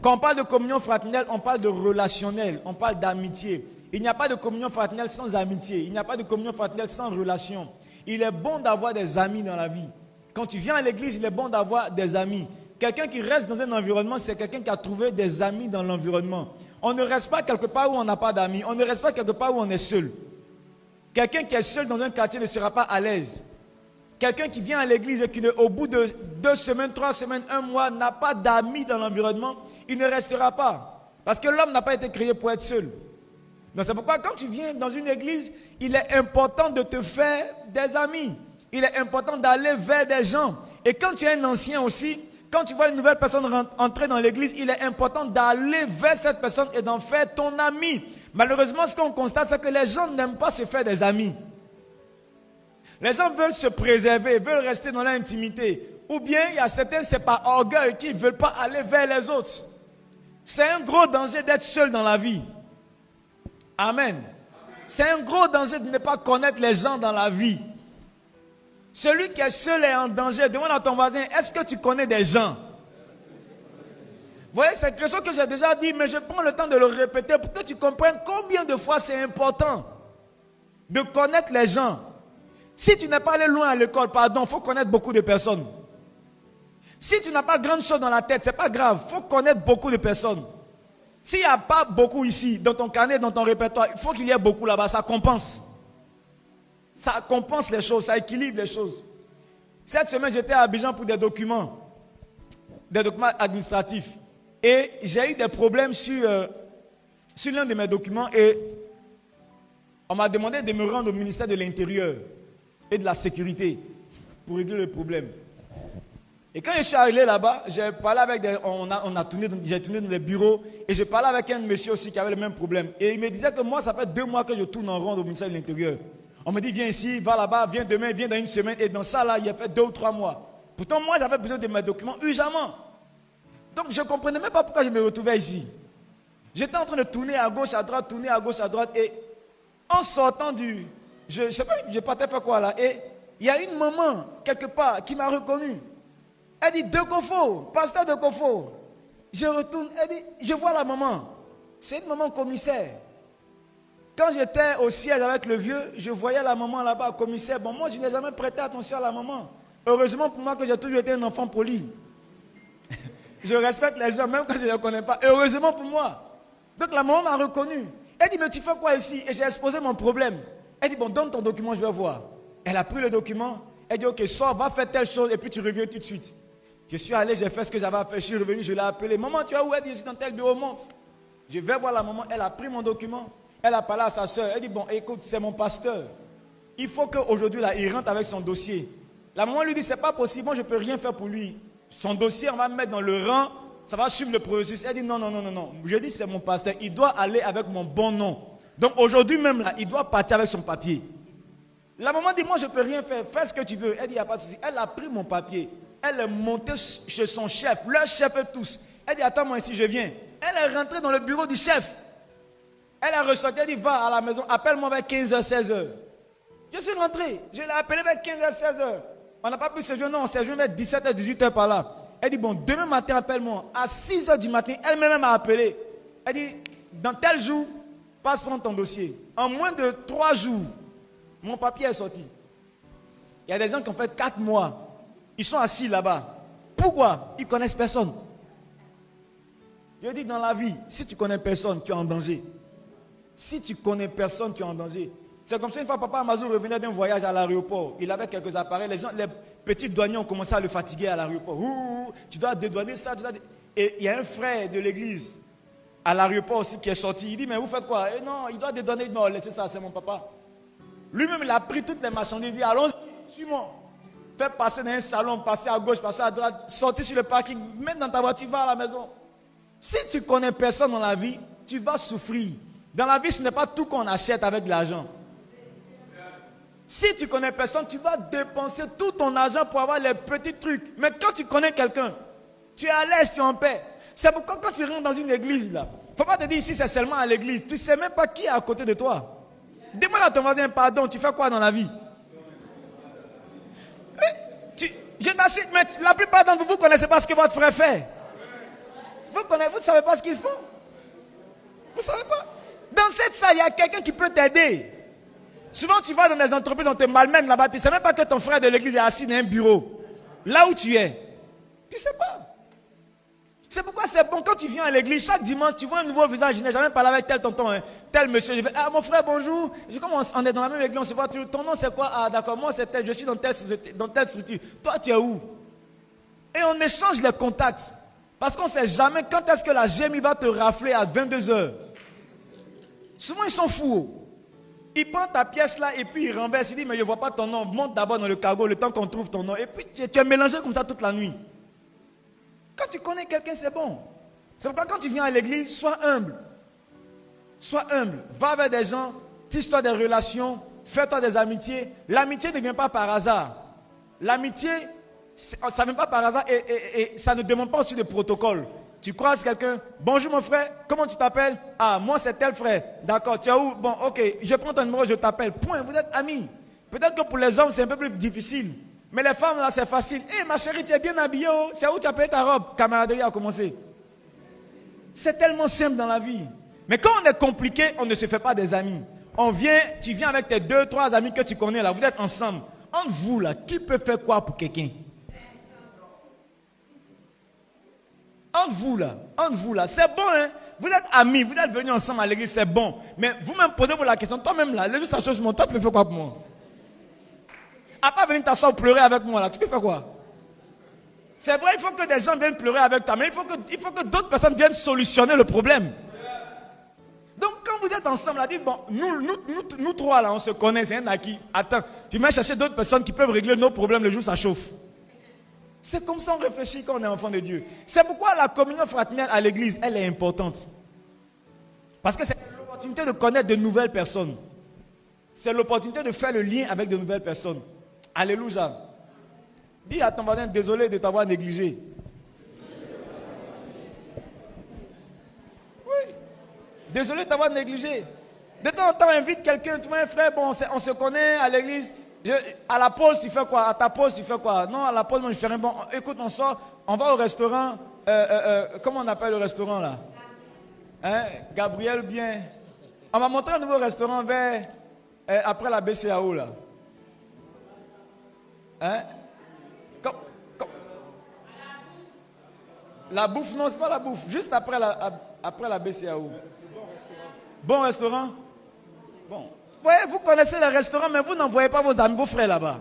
Quand on parle de communion fraternelle, on parle de relationnel, on parle d'amitié. Il n'y a pas de communion fraternelle sans amitié. Il n'y a pas de communion fraternelle sans relation. Il est bon d'avoir des amis dans la vie. Quand tu viens à l'église, il est bon d'avoir des amis. Quelqu'un qui reste dans un environnement, c'est quelqu'un qui a trouvé des amis dans l'environnement. On ne reste pas quelque part où on n'a pas d'amis. On ne reste pas quelque part où on est seul. Quelqu'un qui est seul dans un quartier ne sera pas à l'aise. Quelqu'un qui vient à l'église et qui, au bout de 2 semaines, 3 semaines, 1 mois, n'a pas d'amis dans l'environnement, il ne restera pas. Parce que l'homme n'a pas été créé pour être seul. Donc c'est pourquoi quand tu viens dans une église, il est important de te faire des amis. Il est important d'aller vers des gens. Et quand tu es un ancien aussi, quand tu vois une nouvelle personne entrer dans l'église, il est important d'aller vers cette personne et d'en faire ton ami. Malheureusement, ce qu'on constate, c'est que les gens n'aiment pas se faire des amis. Les gens veulent se préserver, veulent rester dans l'intimité. Ou bien, il y a certains, c'est par orgueil, qui ne veulent pas aller vers les autres. C'est un gros danger d'être seul dans la vie. Amen. C'est un gros danger de ne pas connaître les gens dans la vie. Celui qui est seul est en danger. Demande à ton voisin, est-ce que tu connais des gens? Vous voyez, c'est quelque chose que j'ai déjà dit, mais je prends le temps de le répéter pour que tu comprennes combien de fois c'est important de connaître les gens. Si tu n'es pas allé loin à l'école, pardon, il faut connaître beaucoup de personnes. Si tu n'as pas grande chose dans la tête, ce n'est pas grave, il faut connaître beaucoup de personnes. S'il n'y a pas beaucoup ici, dans ton carnet, dans ton répertoire, il faut qu'il y ait beaucoup là-bas, ça compense. Ça compense les choses, ça équilibre les choses. Cette semaine, j'étais à Abidjan pour des documents administratifs. Et j'ai eu des problèmes sur l'un de mes documents et on m'a demandé de me rendre au ministère de l'Intérieur et de la Sécurité pour régler le problème. Et quand je suis arrivé là-bas, j'ai parlé avec j'ai tourné dans les bureaux et j'ai parlé avec un monsieur aussi qui avait le même problème. Et il me disait que moi, ça fait 2 mois que je tourne en rond au ministère de l'Intérieur. On me dit, viens ici, va là-bas, viens demain, viens dans une semaine. Et dans ça, là, il y a fait 2 ou 3 mois. Pourtant, moi, j'avais besoin de mes documents urgemment. Donc, je ne comprenais même pas pourquoi je me retrouvais ici. J'étais en train de tourner à gauche, à droite, tourner à gauche, à droite. Et en sortant je ne sais pas, je partais faire quoi là. Et il y a une maman, quelque part, qui m'a reconnu. Elle dit, De Kofo, pasteur De Kofo. Je retourne, elle dit, je vois la maman. C'est une maman commissaire. Quand j'étais au siège avec le vieux, je voyais la maman là-bas, commissaire. Bon, moi, je n'ai jamais prêté attention à la maman. Heureusement pour moi que j'ai toujours été un enfant poli. Je respecte les gens, même quand je ne les connais pas. Heureusement pour moi. Donc la maman m'a reconnu. Elle dit, mais tu fais quoi ici? Et j'ai exposé mon problème. Elle dit, bon, donne ton document, je vais voir. Elle a pris le document. Elle dit, ok, sors, va faire telle chose et puis tu reviens tout de suite. Je suis allé, j'ai fait ce que j'avais à faire. Je suis revenu, je l'ai appelé. Maman, tu es où? Elle dit, je suis dans tel bureau, monte. Je vais voir la maman. Elle a pris mon document. Elle a parlé à sa soeur. Elle dit, bon, écoute, c'est mon pasteur. Il faut qu'aujourd'hui, là, il rentre avec son dossier. La maman lui dit, c'est pas possible, moi, je ne peux rien faire pour lui. Son dossier, on va me mettre dans le rang, ça va suivre le processus. Elle dit, non. Je dis, c'est mon pasteur. Il doit aller avec mon bon nom. Donc, aujourd'hui même, là, il doit partir avec son papier. La maman dit, moi, je ne peux rien faire. Fais ce que tu veux. Elle dit, il n'y a pas de souci. Elle a pris mon papier. Elle est montée chez son chef. Leur chef tous. Elle dit, attends-moi ici, je viens. Elle est rentrée dans le bureau du chef. Elle a ressorti, elle dit, va à la maison, appelle-moi vers 15h, 16h. Je suis rentré, je l'ai appelé vers 15h, 16h. On n'a pas pu se joindre, non, on s'est joint vers 17h, 18h par là. Elle dit, bon, demain matin, appelle-moi. À 6h du matin, elle-même m'a appelé. Elle dit, dans tel jour, passe prendre ton dossier. En moins de 3 jours, mon papier est sorti. Il y a des gens qui ont fait 4 mois. Ils sont assis là-bas. Pourquoi? Ils ne connaissent personne. Je dis, dans la vie, si tu connais personne, tu es en danger. Si tu connais personne, tu es en danger. C'est comme ça, une fois, papa Amazou revenait d'un voyage à l'aéroport. Il avait quelques appareils. Les petits douaniers ont commencé à le fatiguer à l'aéroport. Tu dois dédouaner ça. Et il y a un frère de l'église à l'aéroport aussi qui est sorti. Il dit, mais vous faites quoi? Et non, il doit dédouaner. Non, laissez ça, c'est mon papa. Lui-même, il a pris toutes les marchandises. Il dit, allons-y, suis-moi. Fais passer dans un salon, passer à gauche, passer à droite, sortir sur le parking, mettre dans ta voiture, va à la maison. Si tu connais personne dans la vie, tu vas souffrir. Dans la vie, ce n'est pas tout qu'on achète avec de l'argent. Si tu connais personne, tu vas dépenser tout ton argent pour avoir les petits trucs. Mais quand tu connais quelqu'un, tu es à l'aise, tu es en paix. C'est pourquoi quand tu rentres dans une église, là, il ne faut pas te dire ici c'est seulement à l'église. Tu ne sais même pas qui est à côté de toi. Demande à ton voisin, pardon, tu fais quoi dans la vie? Je t'assure, mais la plupart d'entre vous, vous ne connaissez pas ce que votre frère fait. Vous ne savez pas ce qu'ils font. Vous ne savez pas. Dans cette salle, il y a quelqu'un qui peut t'aider. Souvent, tu vas dans des entreprises, on te malmène là-bas. Tu ne sais même pas que ton frère de l'église est assis dans un bureau. Là où tu es. Tu ne sais pas. C'est pourquoi c'est bon, quand tu viens à l'église, chaque dimanche, tu vois un nouveau visage. Je n'ai jamais parlé avec tel tonton, tel monsieur. Je vais, mon frère, bonjour. On est dans la même église, on se voit toujours. Ton nom, c'est quoi? Ah, d'accord, moi, c'est tel. Je suis dans telle structure. Toi, tu es où? Et on échange les contacts. Parce qu'on ne sait jamais quand est-ce que la GMI va te rafler à 22h. Souvent, ils sont fous. Il prend ta pièce là et puis il renverse. Il dit, mais je ne vois pas ton nom. Monte d'abord dans le cargo le temps qu'on trouve ton nom. Et puis, tu es mélangé comme ça toute la nuit. Quand tu connais quelqu'un, c'est bon. C'est pourquoi quand tu viens à l'église, sois humble. Sois humble. Va vers des gens, tisse-toi des relations, fais-toi des amitiés. L'amitié ne vient pas par hasard. L'amitié, ça ne vient pas par hasard et ça ne demande pas aussi de protocole. Tu croises quelqu'un. Bonjour mon frère, comment tu t'appelles? Ah, moi c'est tel frère. D'accord, tu es où? Bon, ok, je prends ton numéro, je t'appelle. Point, vous êtes amis. Peut-être que pour les hommes c'est un peu plus difficile. Mais les femmes là c'est facile. Hé ma chérie, tu es bien habillée. Oh. C'est où tu as payé ta robe? Camaraderie a commencé. C'est tellement simple dans la vie. Mais quand on est compliqué, on ne se fait pas des amis. Tu viens avec tes 2-3 amis que tu connais là, vous êtes ensemble. Entre vous là, qui peut faire quoi pour quelqu'un? Entre vous là, c'est bon hein. Vous êtes amis, vous êtes venus ensemble à l'église, c'est bon. Mais vous-même posez-vous la question, toi-même là, l'église ta chose, toi tu peux faire quoi pour moi? À part venir t'asseoir pleurer avec moi là, tu peux faire quoi? C'est vrai, il faut que des gens viennent pleurer avec toi, mais il faut que d'autres personnes viennent solutionner le problème. Donc quand vous êtes ensemble là, dites bon, nous trois là, on se connaît, c'est un acquis. Attends, tu vas chercher d'autres personnes qui peuvent régler nos problèmes le jour où ça chauffe. C'est comme ça qu'on réfléchit quand on est enfant de Dieu. C'est pourquoi la communion fraternelle à l'église, elle est importante. Parce que c'est l'opportunité de connaître de nouvelles personnes. C'est l'opportunité de faire le lien avec de nouvelles personnes. Alléluia. Dis à ton voisin, désolé de t'avoir négligé. Oui. Désolé de t'avoir négligé. De temps en temps, invite quelqu'un, tu vois un frère, bon, on se connaît à l'église. À la pause, tu fais quoi? À ta pause, tu fais quoi? Non, à la pause, moi, je fais rien. Bon, écoute, on sort, on va au restaurant. Comment on appelle le restaurant là? Hein? Gabriel bien. On va montrer un nouveau restaurant vers après la BCAO là. Hein? La bouffe, non, c'est pas la bouffe. Juste après la BCAO. Bon restaurant? Bon. Ouais, vous connaissez les restaurants, mais vous n'envoyez pas vos amis, vos frères là-bas.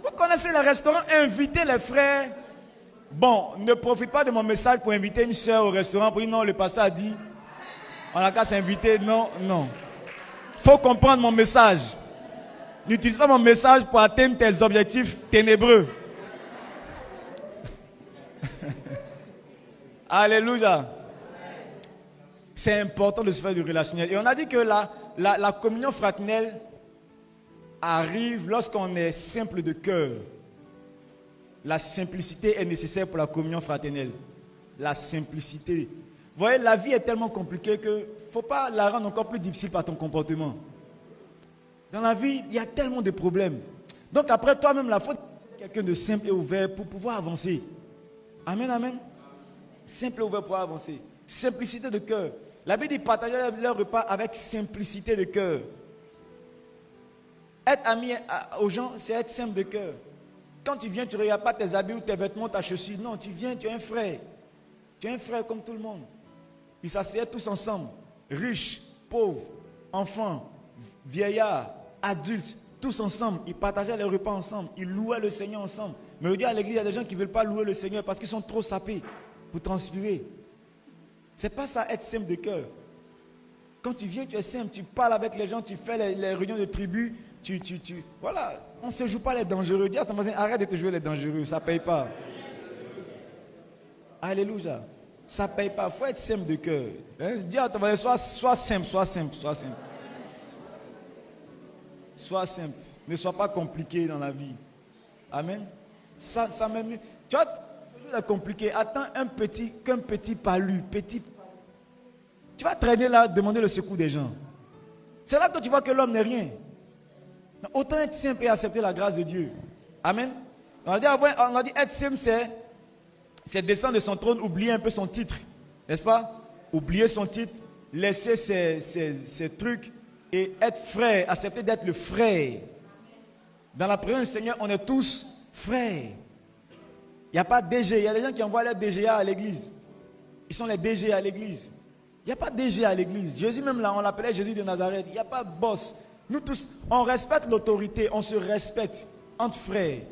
Vous connaissez les restaurants, invitez les frères. Bon, ne profite pas de mon message pour inviter une soeur au restaurant pour dire non, le pasteur a dit, on a qu'à s'inviter. Non, non. Il faut comprendre mon message. N'utilise pas mon message pour atteindre tes objectifs ténébreux. Alléluia. C'est important de se faire du relationnel. Et on a dit que la communion fraternelle arrive lorsqu'on est simple de cœur. La simplicité est nécessaire pour la communion fraternelle. La simplicité. Vous voyez, la vie est tellement compliquée qu'il ne faut pas la rendre encore plus difficile par ton comportement. Dans la vie, il y a tellement de problèmes. Donc après toi-même, il faut quelqu'un de simple et ouvert pour pouvoir avancer. Amen, amen. Simple et ouvert pour pouvoir avancer. Simplicité de cœur. La Bible dit partager leur repas avec simplicité de cœur. Être ami aux gens, c'est être simple de cœur. Quand tu viens, tu ne regardes pas tes habits ou tes vêtements, ta chaussure. Non, tu viens, tu es un frère. Tu es un frère comme tout le monde. Ils s'asseyaient tous ensemble. Riches, pauvres, enfants, vieillards, adultes, tous ensemble. Ils partageaient les repas ensemble. Ils louaient le Seigneur ensemble. Mais aujourd'hui, à l'église, il y a des gens qui ne veulent pas louer le Seigneur parce qu'ils sont trop sapés pour transpirer. C'est pas ça, être simple de cœur. Quand tu viens, tu es simple, tu parles avec les gens, tu fais les réunions de tribu, voilà, on ne se joue pas les dangereux. Dis à ton voisin, arrête de te jouer les dangereux, ça ne paye pas. Alléluia. Ça ne paye pas, il faut être simple de cœur. Hein? Dis à ton voisin, sois simple. Sois simple. Ne sois pas compliqué dans la vie. Amen. Ça même. Tu vois, c'est compliqué. Attends qu'un petit palu, tu vas traîner là, demander le secours des gens. C'est là que tu vois que l'homme n'est rien. Autant être simple et accepter la grâce de Dieu. Amen. On a dit être simple, c'est descendre de son trône, oublier un peu son titre. N'est-ce pas? Oublier son titre, laisser ses trucs et être frère, accepter d'être le frère. Dans la présence du Seigneur, on est tous frères. Il n'y a pas de DG. Il y a des gens qui envoient les DGA à l'église. Ils sont les DG à l'église. Il n'y a pas de DG à l'église. Jésus même là, on l'appelait Jésus de Nazareth. Il n'y a pas de boss. Nous tous, on respecte l'autorité. On se respecte entre frères.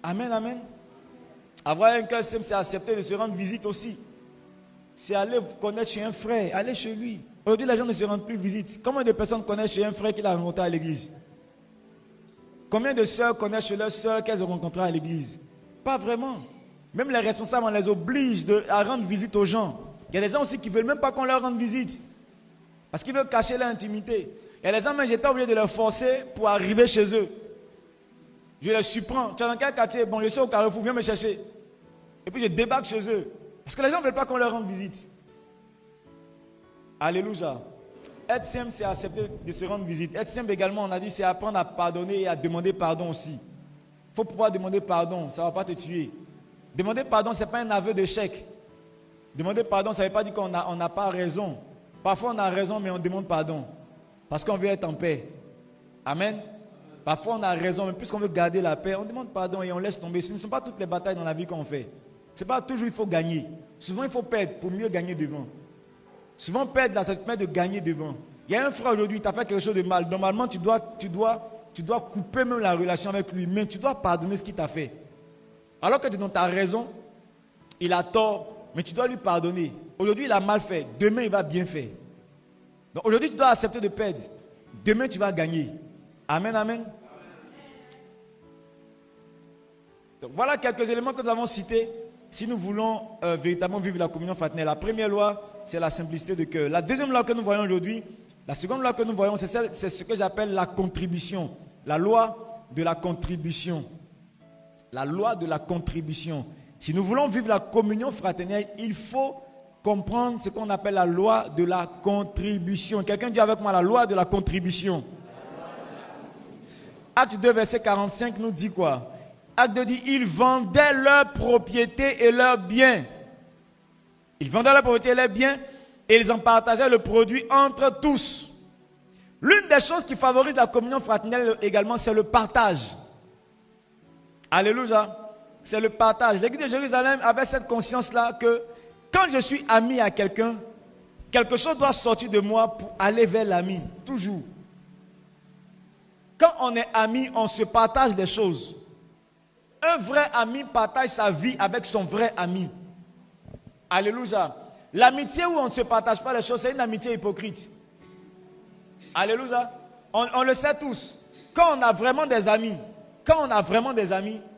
Amen, amen. Avoir un cœur simple, c'est accepter de se rendre visite aussi. C'est aller connaître chez un frère. Aller chez lui. Aujourd'hui, les gens ne se rendent plus visite. Combien de personnes connaissent chez un frère qu'il a rencontré à l'église? Combien de sœurs connaissent chez leurs sœurs qu'elles ont rencontrées à l'église? Pas vraiment. Même les responsables, on les oblige à rendre visite aux gens. Il y a des gens aussi qui ne veulent même pas qu'on leur rende visite. Parce qu'ils veulent cacher leur intimité. Il y a des gens, mais j'étais obligé de les forcer pour arriver chez eux. Je les surprends. Tu es dans quel quartier? Bon, je suis au Carrefour, viens me chercher. Et puis je débarque chez eux. Parce que les gens ne veulent pas qu'on leur rende visite. Alléluia. Être simple, c'est accepter de se rendre visite. Être simple également, on a dit, c'est apprendre à pardonner et à demander pardon aussi. Il faut pouvoir demander pardon, ça ne va pas te tuer. Demander pardon, ce n'est pas un aveu d'échec. Demander pardon, ça ne veut pas dire qu'on n'a pas raison. Parfois, on a raison, mais on demande pardon. Parce qu'on veut être en paix. Amen. Parfois, on a raison, mais puisqu'on veut garder la paix, on demande pardon et on laisse tomber. Ce ne sont pas toutes les batailles dans la vie qu'on fait. Ce n'est pas toujours il faut gagner. Souvent, il faut perdre pour mieux gagner devant. Souvent, perdre, là, ça te permet de gagner devant. Il y a un frère aujourd'hui, tu as fait quelque chose de mal. Normalement, tu dois couper même la relation avec lui, mais tu dois pardonner ce qu'il t'a fait. Alors que tu es dans ta raison, il a tort, mais tu dois lui pardonner. Aujourd'hui, il a mal fait. Demain, il va bien faire. Donc aujourd'hui, tu dois accepter de perdre. Demain, tu vas gagner. Amen, amen. Donc, voilà quelques éléments que nous avons cités. Si nous voulons véritablement vivre la communion fraternelle, la première loi, c'est la simplicité de cœur. La deuxième loi que nous voyons aujourd'hui, la seconde loi que nous voyons, c'est ce que j'appelle la contribution. La loi de la contribution. La loi de la contribution. Si nous voulons vivre la communion fraternelle, il faut comprendre ce qu'on appelle la loi de la contribution. Quelqu'un dit avec moi la loi de la contribution. Acte 2, verset 45 nous dit quoi? Acte 2 dit, ils vendaient leurs propriétés et leurs biens. Ils vendaient leurs propriétés et leurs biens et ils en partageaient le produit entre tous. L'une des choses qui favorise la communion fraternelle également, c'est le partage. Alléluia. C'est le partage. L'église de Jérusalem avait cette conscience-là que quand je suis ami à quelqu'un, quelque chose doit sortir de moi pour aller vers l'ami. Toujours. Quand on est ami, on se partage des choses. Un vrai ami partage sa vie avec son vrai ami. Alléluia. L'amitié où on ne se partage pas les choses, c'est une amitié hypocrite. Alléluia. On le sait tous. Quand on a vraiment des amis,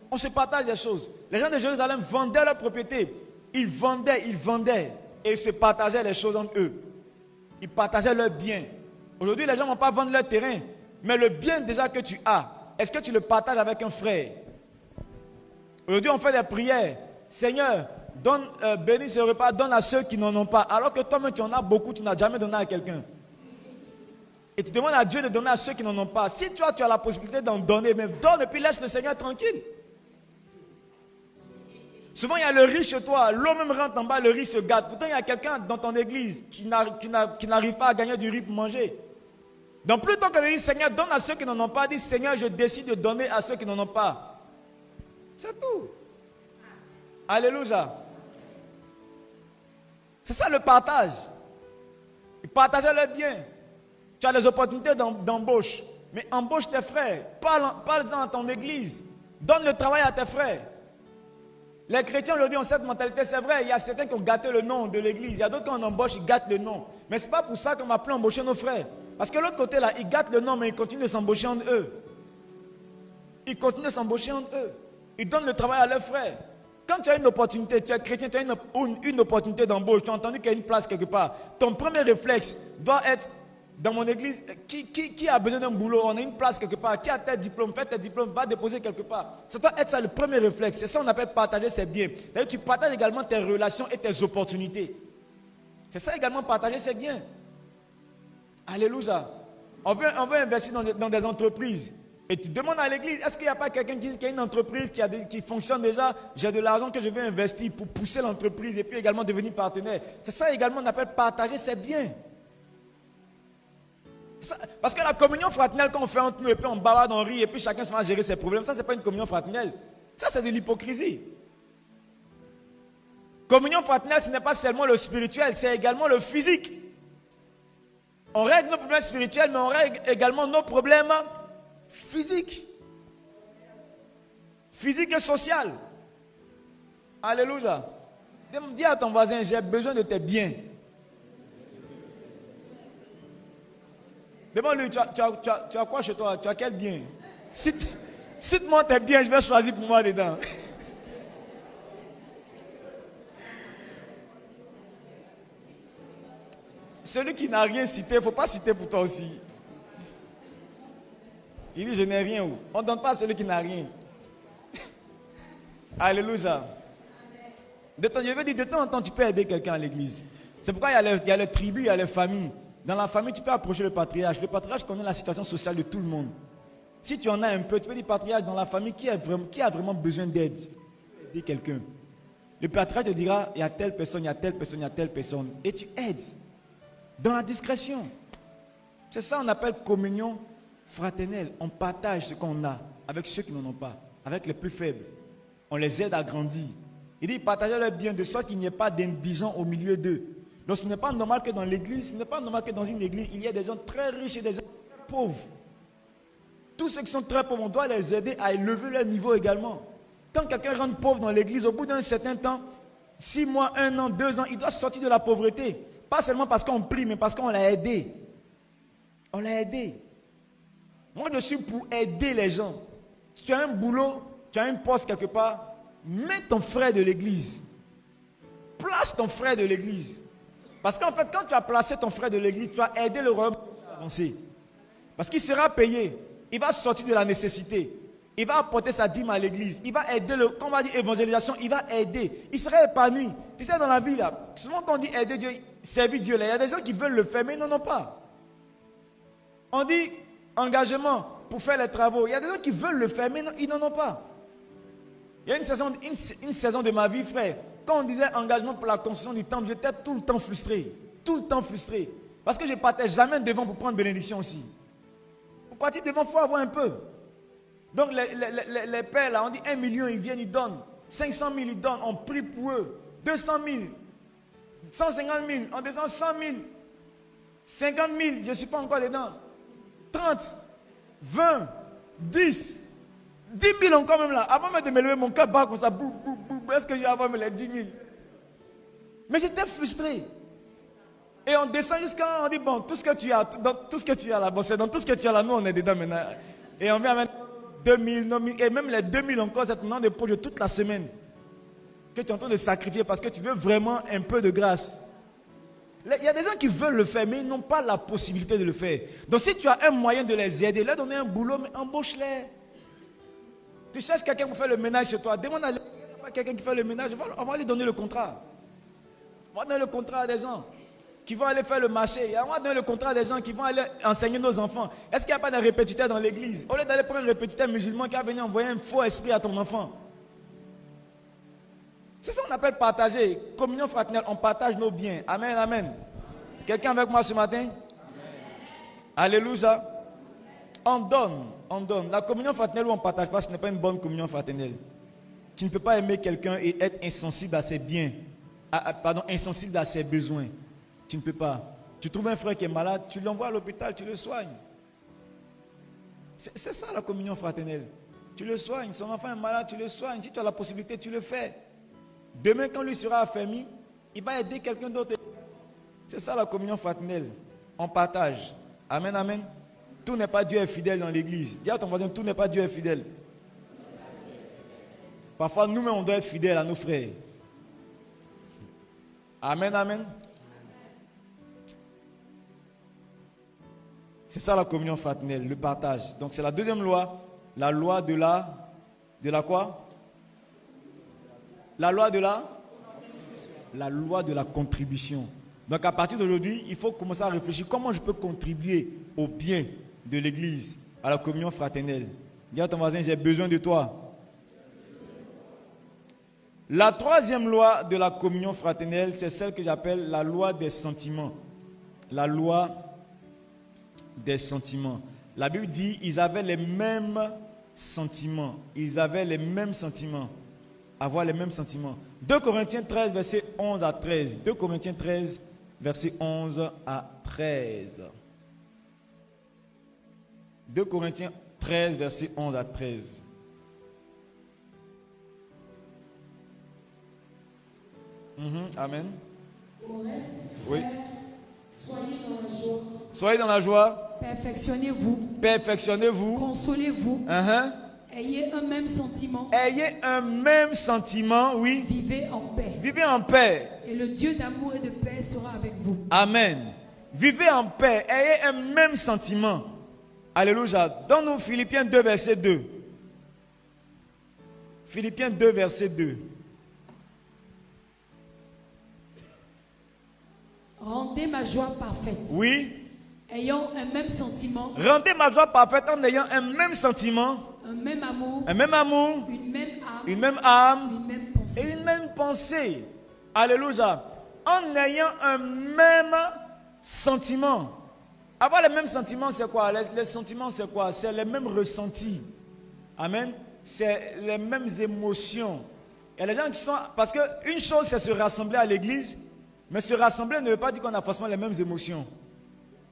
on se partage des choses. Les gens de Jérusalem vendaient leurs propriétés. Ils vendaient et ils se partageaient les choses entre eux. Ils partageaient leurs biens. Aujourd'hui, les gens ne vont pas vendre leur terrain. Mais le bien déjà que tu as, est-ce que tu le partages avec un frère? Aujourd'hui, on fait des prières. Seigneur, bénis ce repas, donne à ceux qui n'en ont pas. Alors que toi-même, tu en as beaucoup, tu n'as jamais donné à quelqu'un. Et tu demandes à Dieu de donner à ceux qui n'en ont pas. Si tu as la possibilité d'en donner, mais donne et puis laisse le Seigneur tranquille. Souvent, il y a le riche chez toi. L'eau même rentre en bas, le riche se gâte. Pourtant, il y a quelqu'un dans ton église qui n'arrive pas à gagner du riz pour manger. Donc, plutôt que de dire, Seigneur, donne à ceux qui n'en ont pas, dis, Seigneur, je décide de donner à ceux qui n'en ont pas. C'est tout. Alléluia. C'est ça le partage. Ils partageaient leurs biens. Tu as des opportunités d'embauche. Mais embauche tes frères. Parle-en à ton église. Donne le travail à tes frères. Les chrétiens aujourd'hui ont cette mentalité, c'est vrai, il y a certains qui ont gâté le nom de l'église. Il y a d'autres qui on embauche, ils gâtent le nom. Mais ce n'est pas pour ça qu'on va plus embaucher nos frères. Parce que l'autre côté là, ils gâtent le nom, mais ils continuent de s'embaucher entre eux. Ils continuent de s'embaucher entre eux. Ils donnent le travail à leurs frères. Quand tu as une opportunité, tu es chrétien, tu as une opportunité d'embauche, tu as entendu qu'il y a une place quelque part, ton premier réflexe doit être, dans mon église, qui a besoin d'un boulot, on a une place quelque part, qui a tes diplômes, fais tes diplômes, va déposer quelque part. Ça doit être ça le premier réflexe. C'est ça qu'on appelle partager ses biens. D'ailleurs, tu partages également tes relations et tes opportunités. C'est ça également partager ses biens. Alléluia. On veut investir dans des entreprises. Et tu demandes à l'église, est-ce qu'il n'y a pas quelqu'un qui a une entreprise qui fonctionne déjà? J'ai de l'argent que je vais investir pour pousser l'entreprise et puis également devenir partenaire. C'est ça également qu'on appelle partager ses biens. Parce que la communion fraternelle qu'on fait entre nous et puis on bavarde, on rit et puis chacun se va gérer ses problèmes, ça c'est pas une communion fraternelle. Ça c'est de l'hypocrisie. Communion fraternelle, ce n'est pas seulement le spirituel, c'est également le physique. On règle nos problèmes spirituels, mais on règle également nos problèmes physiques. Physique et social. Alléluia. Dis à ton voisin, j'ai besoin de tes biens. Demande-lui, tu as quoi chez toi? Tu as quel bien? Cite-moi tes biens, je vais choisir pour moi dedans. Celui qui n'a rien cité, il ne faut pas citer pour toi aussi. Il dit, je n'ai rien où? On ne donne pas à celui qui n'a rien. Alléluia. Je veux dire, de temps en temps, tu peux aider quelqu'un à l'église. C'est pourquoi il y a les tribus, il y a les familles. Dans la famille, tu peux approcher le patriarche. Le patriarche connaît la situation sociale de tout le monde. Si tu en as un peu, tu peux dire, patriarche, dans la famille, qui a vraiment besoin d'aide? Aider quelqu'un. Le patriarche te dira, il y a telle personne, il y a telle personne, il y a telle personne. Et tu aides. Dans la discrétion. C'est ça qu'on appelle communion fraternelle. On partage ce qu'on a avec ceux qui n'en ont pas, avec les plus faibles. On les aide à grandir. Il dit, partagez leurs biens de sorte qu'il n'y ait pas d'indigents au milieu d'eux. Donc ce n'est pas normal que dans l'église, ce n'est pas normal que dans une église, il y ait des gens très riches et des gens très pauvres. Tous ceux qui sont très pauvres, on doit les aider à élever leur niveau également. Quand quelqu'un rentre pauvre dans l'église, au bout d'un certain temps, 6 mois, 1 an, 2 ans, il doit sortir de la pauvreté. Pas seulement parce qu'on prie, mais parce qu'on l'a aidé. On l'a aidé. Moi, je suis pour aider les gens. Si tu as un boulot, tu as un poste quelque part, mets ton frère de l'église. Place ton frère de l'église. Parce qu'en fait, quand tu as placé ton frère de l'église, tu as aidé le royaume à avancer. Parce qu'il sera payé. Il va sortir de la nécessité. Il va apporter sa dîme à l'église. Il va aider, quand on va dire évangélisation, il va aider. Il sera épanoui. Tu sais, dans la vie, là, souvent quand on dit aider Dieu, servir Dieu, là, il y a des gens qui veulent le faire, mais ils n'en ont pas. On dit engagement pour faire les travaux. Il y a des gens qui veulent le faire, mais ils n'en ont pas. Il y a une saison de ma vie, frère. Quand on disait engagement pour la construction du temple, j'étais tout le temps frustré. Tout le temps frustré. Parce que je ne partais jamais devant pour prendre bénédiction aussi. Pour partir devant, il faut avoir un peu. Donc les pères, là, on dit 1 million, ils viennent, ils donnent. 500 000, ils donnent, on prie pour eux. 200 000, 150 000, on descend 100 000, 50 000, je ne suis pas encore dedans. 30, 20, 10, 10 000 encore même là. Avant même de me lever, mon cœur bat comme ça. Bou, bou, bou, est-ce que je vais avoir les 10 000? Mais j'étais frustré. Et on descend jusqu'à, on dit, bon, tout ce que tu as, dans tout ce que tu as là, bon, c'est dans tout ce que tu as là, nous on est dedans maintenant. Et on vient avec 2000, 9000, et même les 2000 encore, c'est maintenant des projets toute la semaine. Que tu es en train de sacrifier parce que tu veux vraiment un peu de grâce. Il y a des gens qui veulent le faire, mais ils n'ont pas la possibilité de le faire. Donc si tu as un moyen de les aider, leur donner un boulot, mais embauche-les. Tu cherches quelqu'un pour faire le ménage chez toi, demande à quelqu'un qui fait le ménage, on va lui donner le contrat. On va donner le contrat à des gens qui vont aller faire le marché. On va donner le contrat à des gens qui vont aller enseigner nos enfants. Est-ce qu'il n'y a pas de répétiteur dans l'église? Au lieu d'aller prendre un répétiteur musulman qui va venir envoyer un faux esprit à ton enfant. C'est ça qu'on appelle partager. Communion fraternelle, on partage nos biens. Amen, amen. Quelqu'un avec moi ce matin? Amen. Alléluia. On donne. La communion fraternelle où on ne partage pas, ce n'est pas une bonne communion fraternelle. Tu ne peux pas aimer quelqu'un et être insensible à ses biens. Insensible à ses besoins. Tu ne peux pas. Tu trouves un frère qui est malade, tu l'envoies à l'hôpital, tu le soignes. C'est ça la communion fraternelle. Tu le soignes. Son enfant est malade, tu le soignes. Si tu as la possibilité, tu le fais. Demain, quand lui sera affermi, il va aider quelqu'un d'autre. C'est ça la communion fraternelle. On partage. Amen, amen. Tout n'est pas Dieu est fidèle dans l'église. Dis à ton voisin, tout n'est pas Dieu est fidèle. Parfois, nous-mêmes, on doit être fidèles à nos frères. Amen, amen. C'est ça la communion fraternelle, le partage. Donc c'est la deuxième loi, la loi de la quoi? La loi de la contribution. Donc à partir d'aujourd'hui, il faut commencer à réfléchir comment je peux contribuer au bien de l'église, à la communion fraternelle. Dis à ton voisin, j'ai besoin de toi. La troisième loi de la communion fraternelle, c'est celle que j'appelle la loi des sentiments. La loi des sentiments. La Bible dit, ils avaient les mêmes sentiments. Ils avaient les mêmes sentiments. Avoir les mêmes sentiments. 2 Corinthiens 13, verset 11 à 13. 2 Corinthiens 13, verset 11 à 13. 2 Corinthiens 13, verset 11 à 13. Amen. Au reste, Oui. frères, soyez dans la joie. Soyez dans la joie. Perfectionnez-vous. Perfectionnez-vous. Consolez-vous. Ayez un même sentiment. Ayez un même sentiment, oui. Vivez en paix. Vivez en paix. Et le Dieu d'amour et de paix sera avec vous. Amen. Vivez en paix. Ayez un même sentiment. Alléluia. Donne-nous Philippiens 2, verset 2. Philippiens 2, verset 2. Rendez ma joie parfaite. Oui. Ayant un même sentiment. Rendez ma joie parfaite en ayant un même sentiment. Un même amour. Un même amour. Une même âme. Une même âme. Une même pensée. Et une même pensée. Alléluia. En ayant un même sentiment. Avoir les mêmes sentiments, c'est quoi? Les sentiments, c'est quoi? C'est les mêmes ressentis. Amen. C'est les mêmes émotions. Il y a des gens qui sont... Parce qu'une chose, c'est se rassembler à l'église. Mais se rassembler ne veut pas dire qu'on a forcément les mêmes émotions.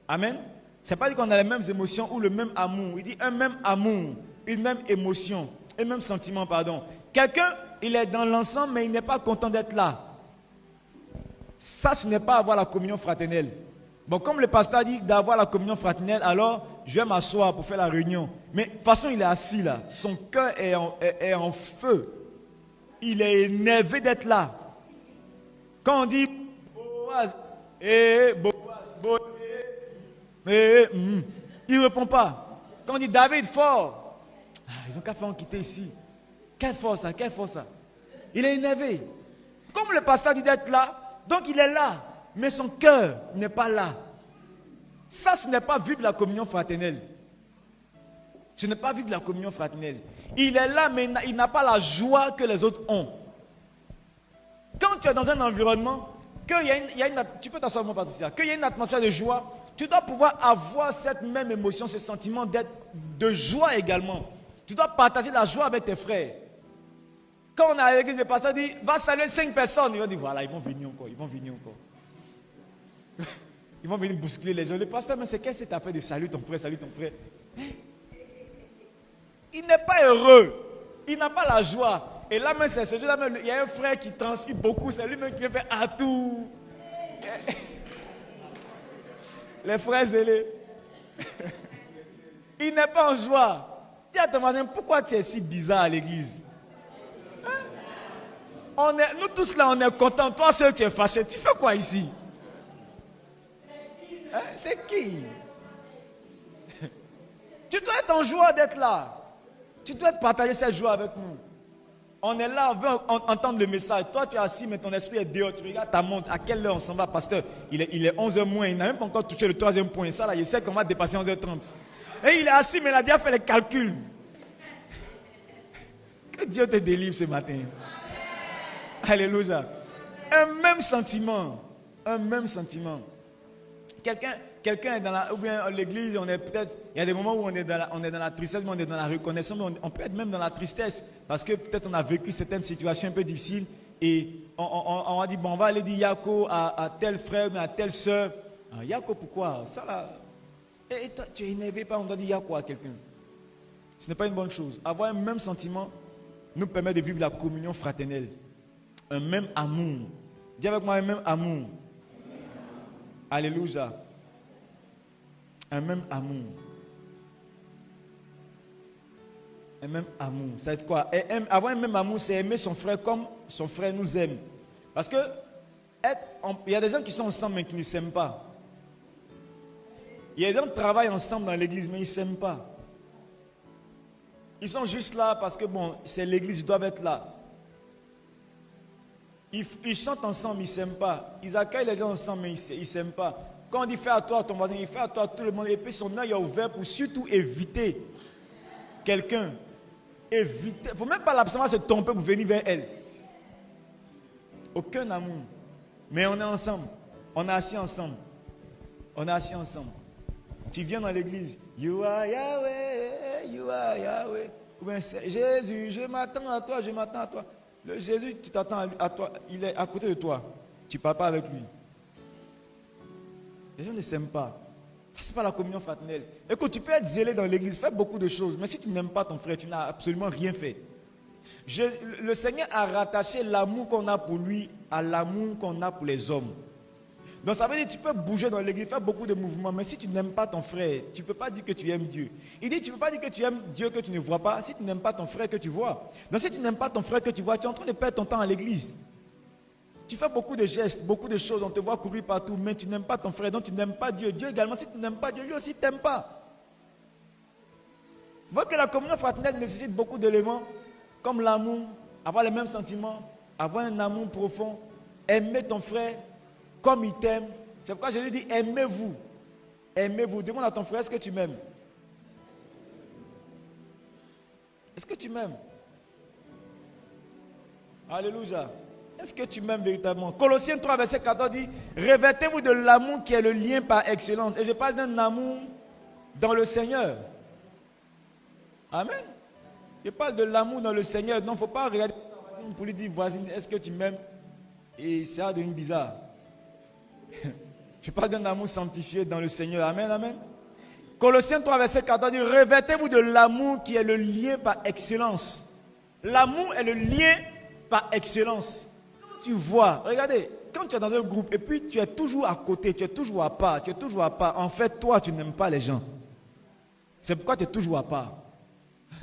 Amen. C'est pas dire qu'on a les mêmes émotions ou le même amour. Il dit un même amour, une même émotion, un même sentiment, pardon. Quelqu'un, il est dans l'ensemble, mais il n'est pas content d'être là. Ça, ce n'est pas avoir la communion fraternelle. Bon, comme le pasteur dit d'avoir la communion fraternelle, alors je vais m'asseoir pour faire la réunion. Mais de toute façon, il est assis là. Son cœur est en feu. Il est énervé d'être là. Quand on dit Boaz, Boaz, il ne répond pas. Quand on dit David, fort, ils ont qu'à faire en quitter ici. Quelle force ça, quelle force ça. Il est énervé. Comme le pasteur dit d'être là, donc il est là, mais son cœur n'est pas là. Ça, ce n'est pas vivre la communion fraternelle. Ce n'est pas vivre la communion fraternelle. Il est là, mais il n'a pas la joie que les autres ont. Quand tu es dans un environnement, tu peux t'asseoir, mon Patricia, qu'il y a une atmosphère de joie, tu dois pouvoir avoir cette même émotion, ce sentiment de joie également. Tu dois partager la joie avec tes frères. Quand on est à l'église, le pasteur dit, va saluer 5 personnes. Ils vont dire, voilà, ils vont venir encore, ils vont venir encore. Ils vont venir bousculer les gens. Le pasteur, mais c'est qu'est-ce que tu as fait de saluer ton frère, saluer ton frère. Il n'est pas heureux. Il n'a pas la joie. Et là, même, c'est ce jour-là, il y a un frère qui transpire beaucoup. C'est lui-même qui fait à tout. Les frères zélés. Il n'est pas en joie. Dis à ton voisin, pourquoi tu es si bizarre à l'église? Nous tous là, on est contents. Toi seul, tu es fâché. Tu fais quoi ici? C'est qui? Tu dois être en joie d'être là. Tu dois partager cette joie avec nous. On est là, on veut entendre le message. Toi, tu es assis, mais ton esprit est dehors. Tu regardes ta montre. À quelle heure on s'en va, pasteur? Il est 11h moins. Il n'a même pas encore touché le 3e point. Ça, là, il sait qu'on va dépasser 11h30. Et il est assis, mais il a déjà fait les calculs. Que Dieu te délivre ce matin. Alléluia. Un même sentiment. Un même sentiment. Quelqu'un est dans la, ou bien l'église, on est peut-être, il y a des moments où on est dans la tristesse, mais on est dans la reconnaissance, mais on peut être même dans la tristesse, parce que peut-être on a vécu certaines situations un peu difficiles, et on a dit, bon, on va aller dire Yako à tel frère, mais à telle soeur. Yako, pourquoi? Ça là. Et toi, tu es énervé, pas on doit dire Yako à quelqu'un. Ce n'est pas une bonne chose. Avoir un même sentiment nous permet de vivre la communion fraternelle. Un même amour. Dis avec moi, un même amour. Alléluia. Un même amour. Un même amour. Ça veut dire quoi? Avoir un même amour, c'est aimer son frère comme son frère nous aime. Parce que il y a des gens qui sont ensemble mais qui ne s'aiment pas. Il y a des gens qui travaillent ensemble dans l'église mais ils ne s'aiment pas. Ils sont juste là parce que bon, c'est l'église, ils doivent être là. Ils chantent ensemble, ils ne s'aiment pas. Ils accueillent les gens ensemble mais ils ne s'aiment pas. Quand on dit fais à toi ton voisin, il fait à toi tout le monde. Et puis son œil est ouvert pour surtout éviter quelqu'un. Éviter. Il ne faut même pas l'absence se tromper pour venir vers elle. Aucun amour. Mais on est ensemble. On est assis ensemble. On est assis ensemble. Tu viens dans l'église. You are Yahweh, you are Yahweh. Ou bien Jésus, je m'attends à toi, je m'attends à toi. Le Jésus, tu t'attends à toi. Il est à côté de toi. Tu ne parles pas avec lui. Les gens ne s'aiment pas. Ça, ce n'est pas la communion fraternelle. Écoute, tu peux être zélé dans l'église, faire beaucoup de choses, mais si tu n'aimes pas ton frère, tu n'as absolument rien fait. Le Seigneur a rattaché l'amour qu'on a pour lui à l'amour qu'on a pour les hommes. Donc ça veut dire que tu peux bouger dans l'église, faire beaucoup de mouvements, mais si tu n'aimes pas ton frère, tu ne peux pas dire que tu aimes Dieu. Il dit, tu ne peux pas dire que tu aimes Dieu que tu ne vois pas, si tu n'aimes pas ton frère que tu vois. Donc si tu n'aimes pas ton frère que tu vois, tu es en train de perdre ton temps à l'église. Tu fais beaucoup de gestes, beaucoup de choses, on te voit courir partout, mais tu n'aimes pas ton frère, donc tu n'aimes pas Dieu. Dieu également, si tu n'aimes pas Dieu, lui aussi ne t'aime pas. Vous voyez que la communion fraternelle nécessite beaucoup d'éléments, comme l'amour, avoir les mêmes sentiments, avoir un amour profond, aimer ton frère comme il t'aime, C'est pourquoi je lui dis, aimez-vous. Aimez-vous. Demande à ton frère, est-ce que tu m'aimes? Est-ce que tu m'aimes? Alléluia. Est-ce que tu m'aimes véritablement? Colossiens 3, verset 14 dit, revêtez-vous de l'amour qui est le lien par excellence. Et je parle d'un amour dans le Seigneur. Amen. Je parle de l'amour dans le Seigneur. Donc, il ne faut pas regarder ta voisine pour lui dire, voisine, est-ce que tu m'aimes? Et ça devient bizarre. Je parle d'un amour sanctifié dans le Seigneur. Amen, amen. Colossiens 3, verset 14 dit, revêtez-vous de l'amour qui est le lien par excellence. L'amour est le lien par excellence. Quand tu vois, regardez, quand tu es dans un groupe et puis tu es toujours à côté, tu es toujours à part, en fait, toi, tu n'aimes pas les gens. C'est pourquoi tu es toujours à part.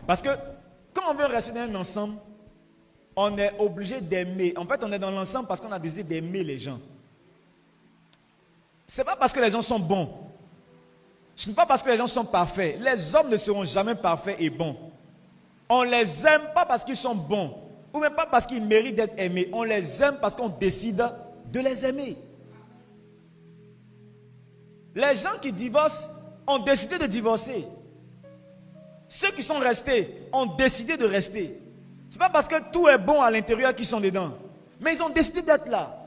Parce que quand on veut rester dans un ensemble, on est obligé d'aimer. En fait, on est dans l'ensemble parce qu'on a décidé d'aimer les gens. Ce n'est pas parce que les gens sont bons. Ce n'est pas parce que les gens sont parfaits. Les hommes ne seront jamais parfaits et bons. On ne les aime pas parce qu'ils sont bons. Ou même pas parce qu'ils méritent d'être aimés. On les aime parce qu'on décide de les aimer. Les gens qui divorcent ont décidé de divorcer. Ceux qui sont restés ont décidé de rester. Ce n'est pas parce que tout est bon à l'intérieur qu'ils sont dedans. Mais ils ont décidé d'être là.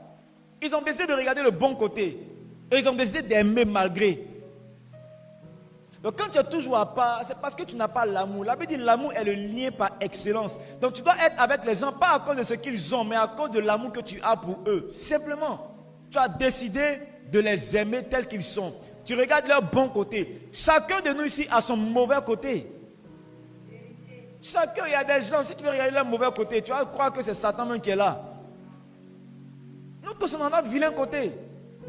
Ils ont décidé de regarder le bon côté. Et ils ont décidé d'aimer malgré. Donc quand tu es toujours à part, c'est parce que tu n'as pas l'amour. La Bible dit l'amour est le lien par excellence. Donc tu dois être avec les gens, pas à cause de ce qu'ils ont, mais à cause de l'amour que tu as pour eux. Simplement, tu as décidé de les aimer tels qu'ils sont. Tu regardes leur bon côté. Chacun de nous ici a son mauvais côté. Chacun, il y a des gens, si tu veux regarder leur mauvais côté, tu vas croire que c'est Satan même qui est là. Nous tous, on a notre vilain côté.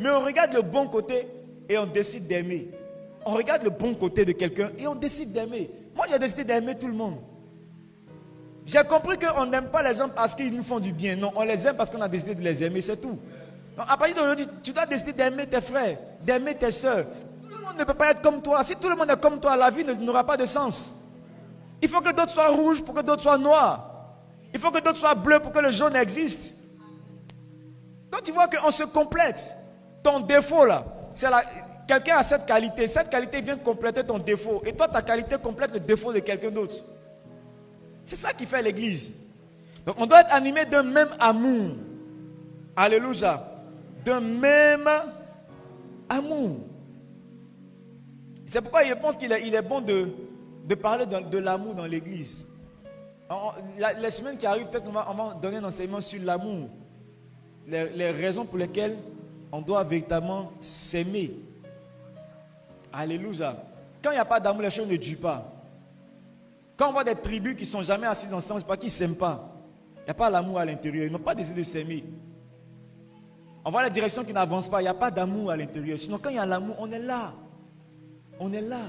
Mais on regarde le bon côté et on décide d'aimer. On regarde le bon côté de quelqu'un et on décide d'aimer. Moi, j'ai décidé d'aimer tout le monde. J'ai compris qu'on n'aime pas les gens parce qu'ils nous font du bien. Non, on les aime parce qu'on a décidé de les aimer, c'est tout. Donc, à partir d'aujourd'hui, tu dois décider d'aimer tes frères, d'aimer tes soeurs. Tout le monde ne peut pas être comme toi. Si tout le monde est comme toi, la vie n'aura pas de sens. Il faut que d'autres soient rouges pour que d'autres soient noirs. Il faut que d'autres soient bleus pour que le jaune existe. Donc tu vois qu'on se complète. Ton défaut là, c'est là. Quelqu'un a cette qualité vient compléter ton défaut. Et toi, ta qualité complète le défaut de quelqu'un d'autre. C'est ça qui fait l'église. Donc on doit être animé d'un même amour. Alléluia. D'un même amour. C'est pourquoi je pense qu'il est bon de parler de l'amour dans l'église. Les semaines qui arrivent, peut-être on va donner un enseignement sur l'amour. Les raisons pour lesquelles on doit véritablement s'aimer. Alléluia. Quand il n'y a pas d'amour, les choses ne durent pas. Quand on voit des tribus qui ne sont jamais assises ensemble, c'est pas qu'ils ne s'aiment pas. Il n'y a pas l'amour à l'intérieur. Ils n'ont pas décidé de s'aimer. On voit les directions qui n'avancent pas. Il n'y a pas d'amour à l'intérieur. Sinon, quand il y a l'amour, on est là. On est là.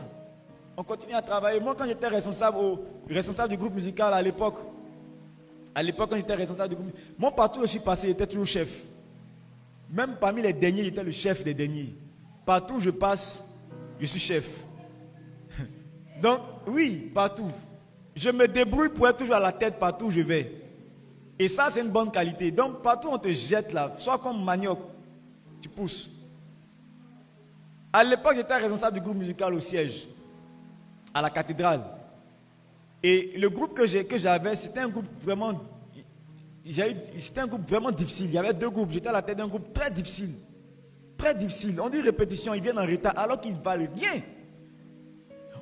On continue à travailler. Moi, quand j'étais responsable du groupe musical à l'époque, quand j'étais responsable du groupe musical, moi, partout où je suis passé, j'étais toujours chef. Même parmi les derniers, j'étais le chef des derniers. Partout où je passe, je suis chef. Donc, oui, partout. Je me débrouille pour être toujours à la tête partout où je vais. Et ça, c'est une bonne qualité. Donc, partout où on te jette là, soit comme manioc, tu pousses. À l'époque, j'étais responsable du groupe musical au siège, à la cathédrale. Et le groupe que j'avais, c'était un groupe vraiment difficile. Il y avait deux groupes. J'étais à la tête d'un groupe très difficile. Très difficile. On dit répétition, ils viennent en retard alors qu'ils valent rien.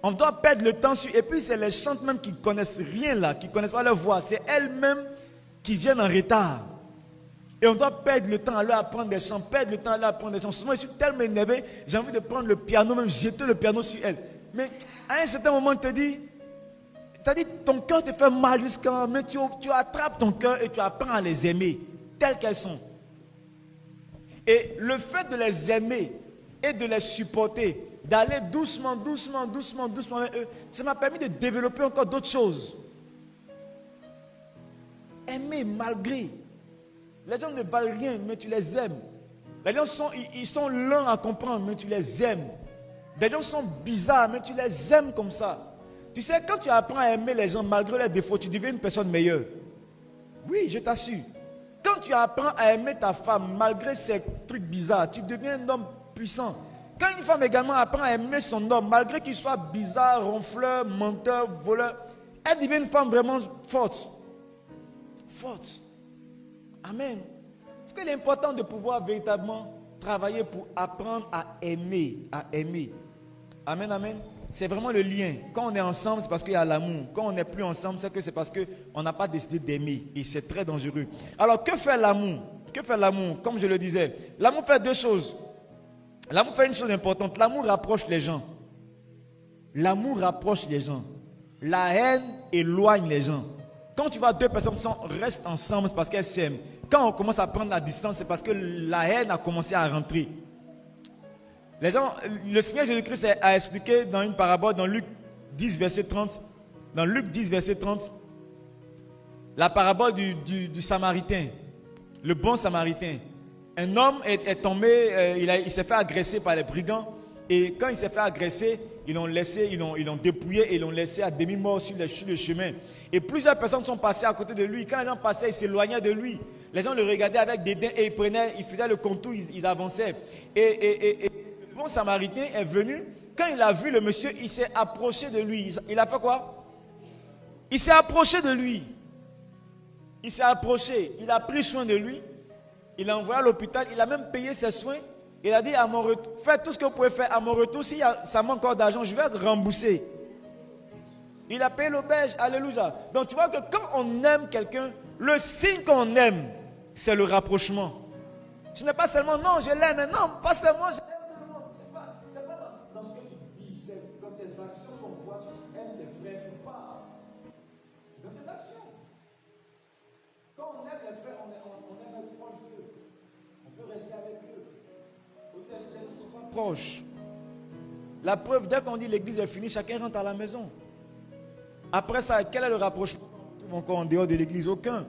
On doit perdre le temps sur. Et puis c'est les chantes même qui ne connaissent rien là, qui ne connaissent pas leur voix. C'est elles-mêmes qui viennent en retard. Et on doit perdre le temps à leur apprendre des chants, Souvent je suis tellement énervé, j'ai envie de prendre le piano, même jeter le piano sur elles. Mais à un certain moment, tu te dis, ton cœur te fait mal jusqu'à. Mais tu attrapes ton cœur et tu apprends à les aimer, telles qu'elles sont. Et le fait de les aimer et de les supporter, d'aller doucement avec eux, ça m'a permis de développer encore d'autres choses. Aimer malgré. Les gens ne valent rien, mais tu les aimes. Les gens sont lents à comprendre, mais tu les aimes. Les gens sont bizarres, mais tu les aimes comme ça. Tu sais, quand tu apprends à aimer les gens malgré leurs défauts, tu deviens une personne meilleure. Oui, je t'assure. Quand tu apprends à aimer ta femme malgré ses trucs bizarres, tu deviens un homme puissant. Quand une femme également apprend à aimer son homme, malgré qu'il soit bizarre, ronfleur, menteur, voleur, elle devient une femme vraiment forte. Forte. Amen. Parce qu'il est important de pouvoir véritablement travailler pour apprendre à aimer. À aimer. Amen, amen. C'est vraiment le lien. Quand on est ensemble, c'est parce qu'il y a l'amour. Quand on n'est plus ensemble, c'est parce qu'on n'a pas décidé d'aimer. Et c'est très dangereux. Alors, que fait l'amour? Que fait l'amour? Comme je le disais, l'amour fait deux choses. L'amour fait une chose importante. L'amour rapproche les gens. L'amour rapproche les gens. La haine éloigne les gens. Quand tu vois deux personnes restent ensemble, c'est parce qu'elles s'aiment. Quand on commence à prendre la distance, c'est parce que la haine a commencé à rentrer. Les gens, le Seigneur Jésus-Christ a expliqué dans une parabole dans Luc 10, verset 30. Dans Luc 10, verset 30, la parabole du Samaritain, le bon Samaritain. Un homme est tombé, il s'est fait agresser par les brigands. Et quand il s'est fait agresser, ils l'ont dépouillé et ils l'ont laissé à demi-mort sur le chemin. Et plusieurs personnes sont passées à côté de lui. Quand les gens passaient, ils s'éloignaient de lui. Les gens le regardaient avec dédain et ils faisaient le contour, ils avançaient. Et le bon Samaritain est venu. Quand il a vu le monsieur, il s'est approché de lui. Il a fait quoi? Il s'est approché de lui. Il s'est approché. Il a pris soin de lui. Il l'a envoyé à l'hôpital. Il a même payé ses soins. Il a dit à mon retour, faites tout ce que vous pouvez faire. À mon retour, si ça manque encore d'argent, je vais être remboursé. Il a payé l'auberge. Alléluia. Donc tu vois que quand on aime quelqu'un, le signe qu'on aime, c'est le rapprochement. Ce n'est pas seulement non, je l'aime, non, pas seulement je l'aime tout le monde. C'est pas dans ce que tu dis, c'est dans tes actions qu'on voit si tu aimes tes frères ou pas. Dans tes actions. Quand on aime les frères, on aime être proche d'eux. On peut rester avec eux. Les gens ne sont pas proches. La preuve, dès qu'on dit l'église est finie, chacun rentre à la maison. Après ça, quel est le rapprochement? On trouve encore en dehors de l'église? Aucun.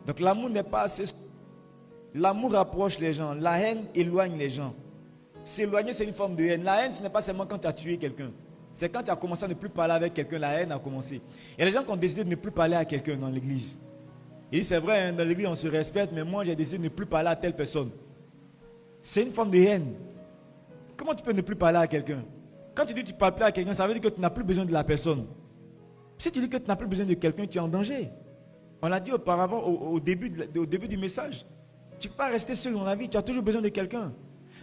Donc l'amour n'est pas assez. L'amour rapproche les gens. La haine éloigne les gens. S'éloigner, c'est une forme de haine. La haine, ce n'est pas seulement quand tu as tué quelqu'un. C'est quand tu as commencé à ne plus parler avec quelqu'un, la haine a commencé. Il y a des gens qui ont décidé de ne plus parler à quelqu'un dans l'église. Et c'est vrai, hein, dans l'église on se respecte, mais moi j'ai décidé de ne plus parler à telle personne. C'est une forme de haine. Comment tu peux ne plus parler à quelqu'un? Quand tu dis que tu ne parles plus à quelqu'un, ça veut dire que tu n'as plus besoin de la personne. Si tu dis que tu n'as plus besoin de quelqu'un, tu es en danger. On l'a dit auparavant, au début du message. Tu ne peux pas rester seul dans la vie, tu as toujours besoin de quelqu'un.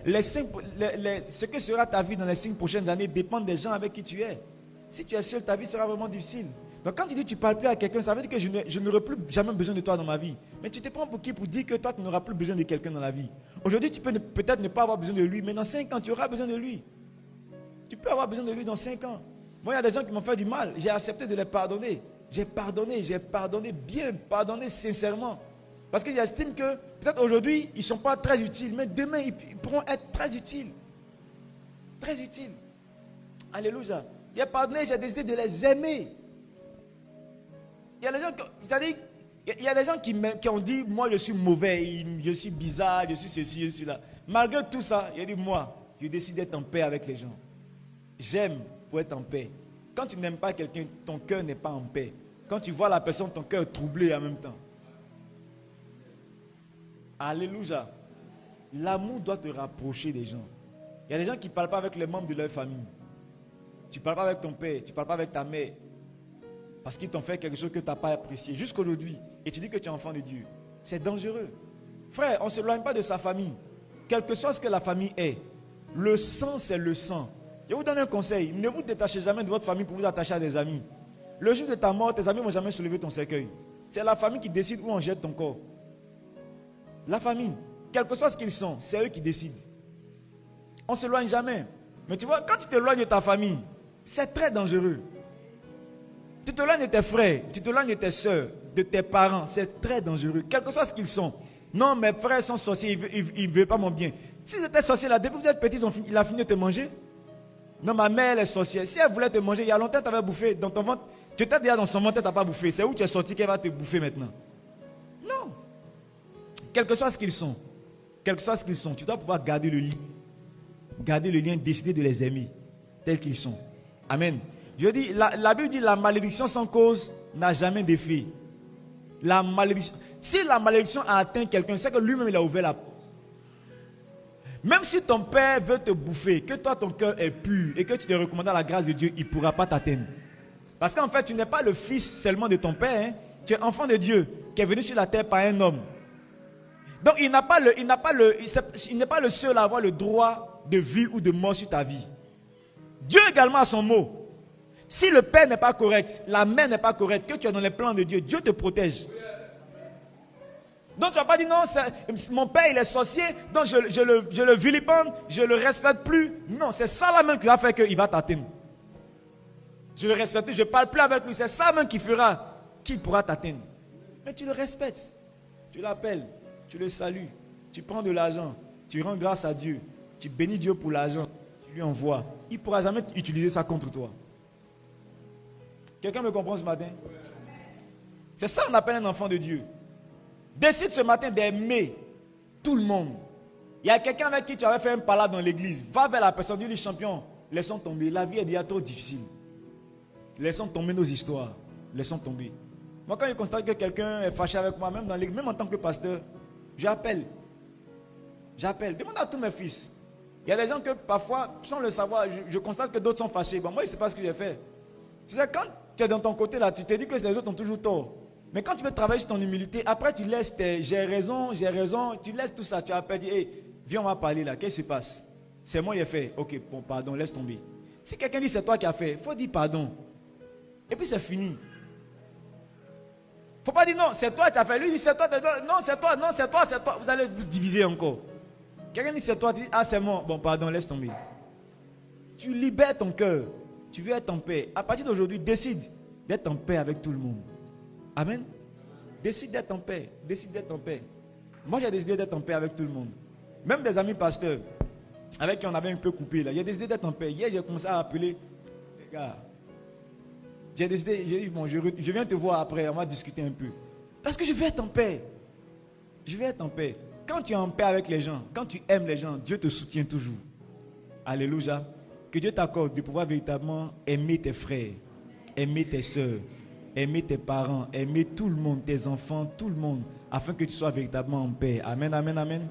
Ce que sera ta vie dans les 5 prochaines années dépend des gens avec qui tu es. Si tu es seul, ta vie sera vraiment difficile. Donc quand tu dis que tu ne parles plus à quelqu'un, ça veut dire que je n'aurai plus jamais besoin de toi dans ma vie. Mais tu te prends pour qui? Pour dire que toi, tu n'auras plus besoin de quelqu'un dans la vie. Aujourd'hui, tu peux peut-être ne pas avoir besoin de lui, mais dans 5 ans, tu auras besoin de lui. Tu peux avoir besoin de lui dans 5 ans. Moi, il y a des gens qui m'ont fait du mal. J'ai accepté de les pardonner. J'ai pardonné bien, pardonné sincèrement. Parce que j'estime que peut-être aujourd'hui, ils ne sont pas très utiles, mais demain, ils pourront être très utiles. Très utiles. Alléluia. J'ai pardonné, j'ai décidé de les aimer. Il y a des gens qui ont dit, moi je suis mauvais, je suis bizarre, je suis ceci, je suis là. Malgré tout ça, il a dit, moi, je décide d'être en paix avec les gens. J'aime pour être en paix. Quand tu n'aimes pas quelqu'un, ton cœur n'est pas en paix. Quand tu vois la personne, ton cœur est troublé en même temps. Alléluia. L'amour doit te rapprocher des gens. Il y a des gens qui ne parlent pas avec les membres de leur famille. Tu ne parles pas avec ton père, tu ne parles pas avec ta mère. Parce qu'ils t'ont fait quelque chose que tu n'as pas apprécié jusqu'aujourd'hui. Et tu dis que tu es enfant de Dieu. C'est dangereux. Frère, on ne s'éloigne pas de sa famille. Quel que soit ce que la famille est. Le sang, c'est le sang. Je vous donne un conseil. Ne vous détachez jamais de votre famille pour vous attacher à des amis. Le jour de ta mort, tes amis ne vont jamais soulever ton cercueil. C'est la famille qui décide où on jette ton corps. La famille, quel que soit ce qu'ils sont, c'est eux qui décident. On ne s'éloigne jamais. Mais tu vois, quand tu t'éloignes de ta famille, c'est très dangereux. Tu t'éloignes de tes frères, tu t'éloignes de tes soeurs, de tes parents, c'est très dangereux. Quel que soit ce qu'ils sont. Non, mes frères sont sorciers, ils ne veulent pas mon bien. Si ils étaient sorciers là, depuis que vous êtes petits, il a fini de te manger. Non, ma mère elle est sorcière. Si elle voulait te manger, il y a longtemps, tu avais bouffé dans ton ventre. Tu étais déjà dans son ventre, tu n'as pas bouffé. C'est où tu es sorti qu'elle va te bouffer maintenant. Non. Quel que soit ce qu'ils sont, tu dois pouvoir garder le lien. Garder le lien, décider de les aimer tels qu'ils sont. Amen. Je dis, la Bible dit la malédiction sans cause n'a jamais d'effet. La malédiction. Si la malédiction a atteint quelqu'un, c'est que lui-même il a ouvert la porte. Même si ton père veut te bouffer, que toi ton cœur est pur et que tu te recommandes à la grâce de Dieu, il ne pourra pas t'atteindre. Parce qu'en fait, tu n'es pas le fils seulement de ton père, hein. Tu es enfant de Dieu qui est venu sur la terre par un homme. Donc il n'est pas le seul à avoir le droit de vie ou de mort sur ta vie. Dieu également a son mot. Si le père n'est pas correct, la mère n'est pas correcte, que tu es dans les plans de Dieu, Dieu te protège. Donc tu ne vas pas dire non, mon père il est sorcier, donc je le vilipende, je ne le respecte plus. Non, c'est ça là même qui va faire qu'il va t'atteindre. Je le respecte plus, je ne parle plus avec lui, c'est ça même qui fera qu'il pourra t'atteindre. Mais tu le respectes, tu l'appelles, tu le salues, tu prends de l'argent, tu rends grâce à Dieu, tu bénis Dieu pour l'argent, tu lui envoies. Il ne pourra jamais utiliser ça contre toi. Quelqu'un me comprend ce matin? C'est ça qu'on appelle un enfant de Dieu. Décide ce matin d'aimer tout le monde. Il y a quelqu'un avec qui tu avais fait un palabre dans l'église. Va vers la personne, dis-lui champion, laissons tomber. La vie est déjà trop difficile. Laissons tomber nos histoires. Laissons tomber. Moi, quand je constate que quelqu'un est fâché avec moi, même dans l'église, même en tant que pasteur, j'appelle. Demande à tous mes fils. Il y a des gens que parfois, sans le savoir, je constate que d'autres sont fâchés. Bon, moi, je ne sais pas ce que j'ai fait. Tu sais, quand tu es dans ton côté là, tu te dis que les autres ont toujours tort. Mais quand tu veux travailler sur ton humilité, après tu laisses tes j'ai raison, tu laisses tout ça. Tu appelles, dis, hey, viens, on va parler là, qu'est-ce qui se passe? C'est moi qui ai fait. Ok, bon, pardon, laisse tomber. Si quelqu'un dit c'est toi qui as fait, il faut dire pardon. Et puis c'est fini. Il ne faut pas dire non, c'est toi qui as fait. Lui dit c'est toi, non, c'est toi, non, c'est toi. Vous allez vous diviser encore. Quelqu'un dit c'est toi, tu dis ah c'est moi, bon, pardon, laisse tomber. Tu libères ton cœur. Tu veux être en paix. À partir d'aujourd'hui, décide d'être en paix avec tout le monde. Amen. Décide d'être en paix. Décide d'être en paix. Moi, j'ai décidé d'être en paix avec tout le monde. Même des amis pasteurs avec qui on avait un peu coupé là. J'ai décidé d'être en paix. Hier, j'ai commencé à appeler les gars. J'ai décidé, j'ai dit bon, je viens te voir après, on va discuter un peu. Parce que je veux être en paix. Je veux être en paix. Quand tu es en paix avec les gens, quand tu aimes les gens, Dieu te soutient toujours. Alléluia. Que Dieu t'accorde de pouvoir véritablement aimer tes frères, aimer tes soeurs, aimer tes parents, aimer tout le monde, tes enfants, tout le monde, afin que tu sois véritablement en paix. Amen, amen, amen.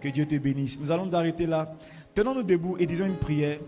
Que Dieu te bénisse. Nous allons nous arrêter là. Tenons-nous debout et disons une prière.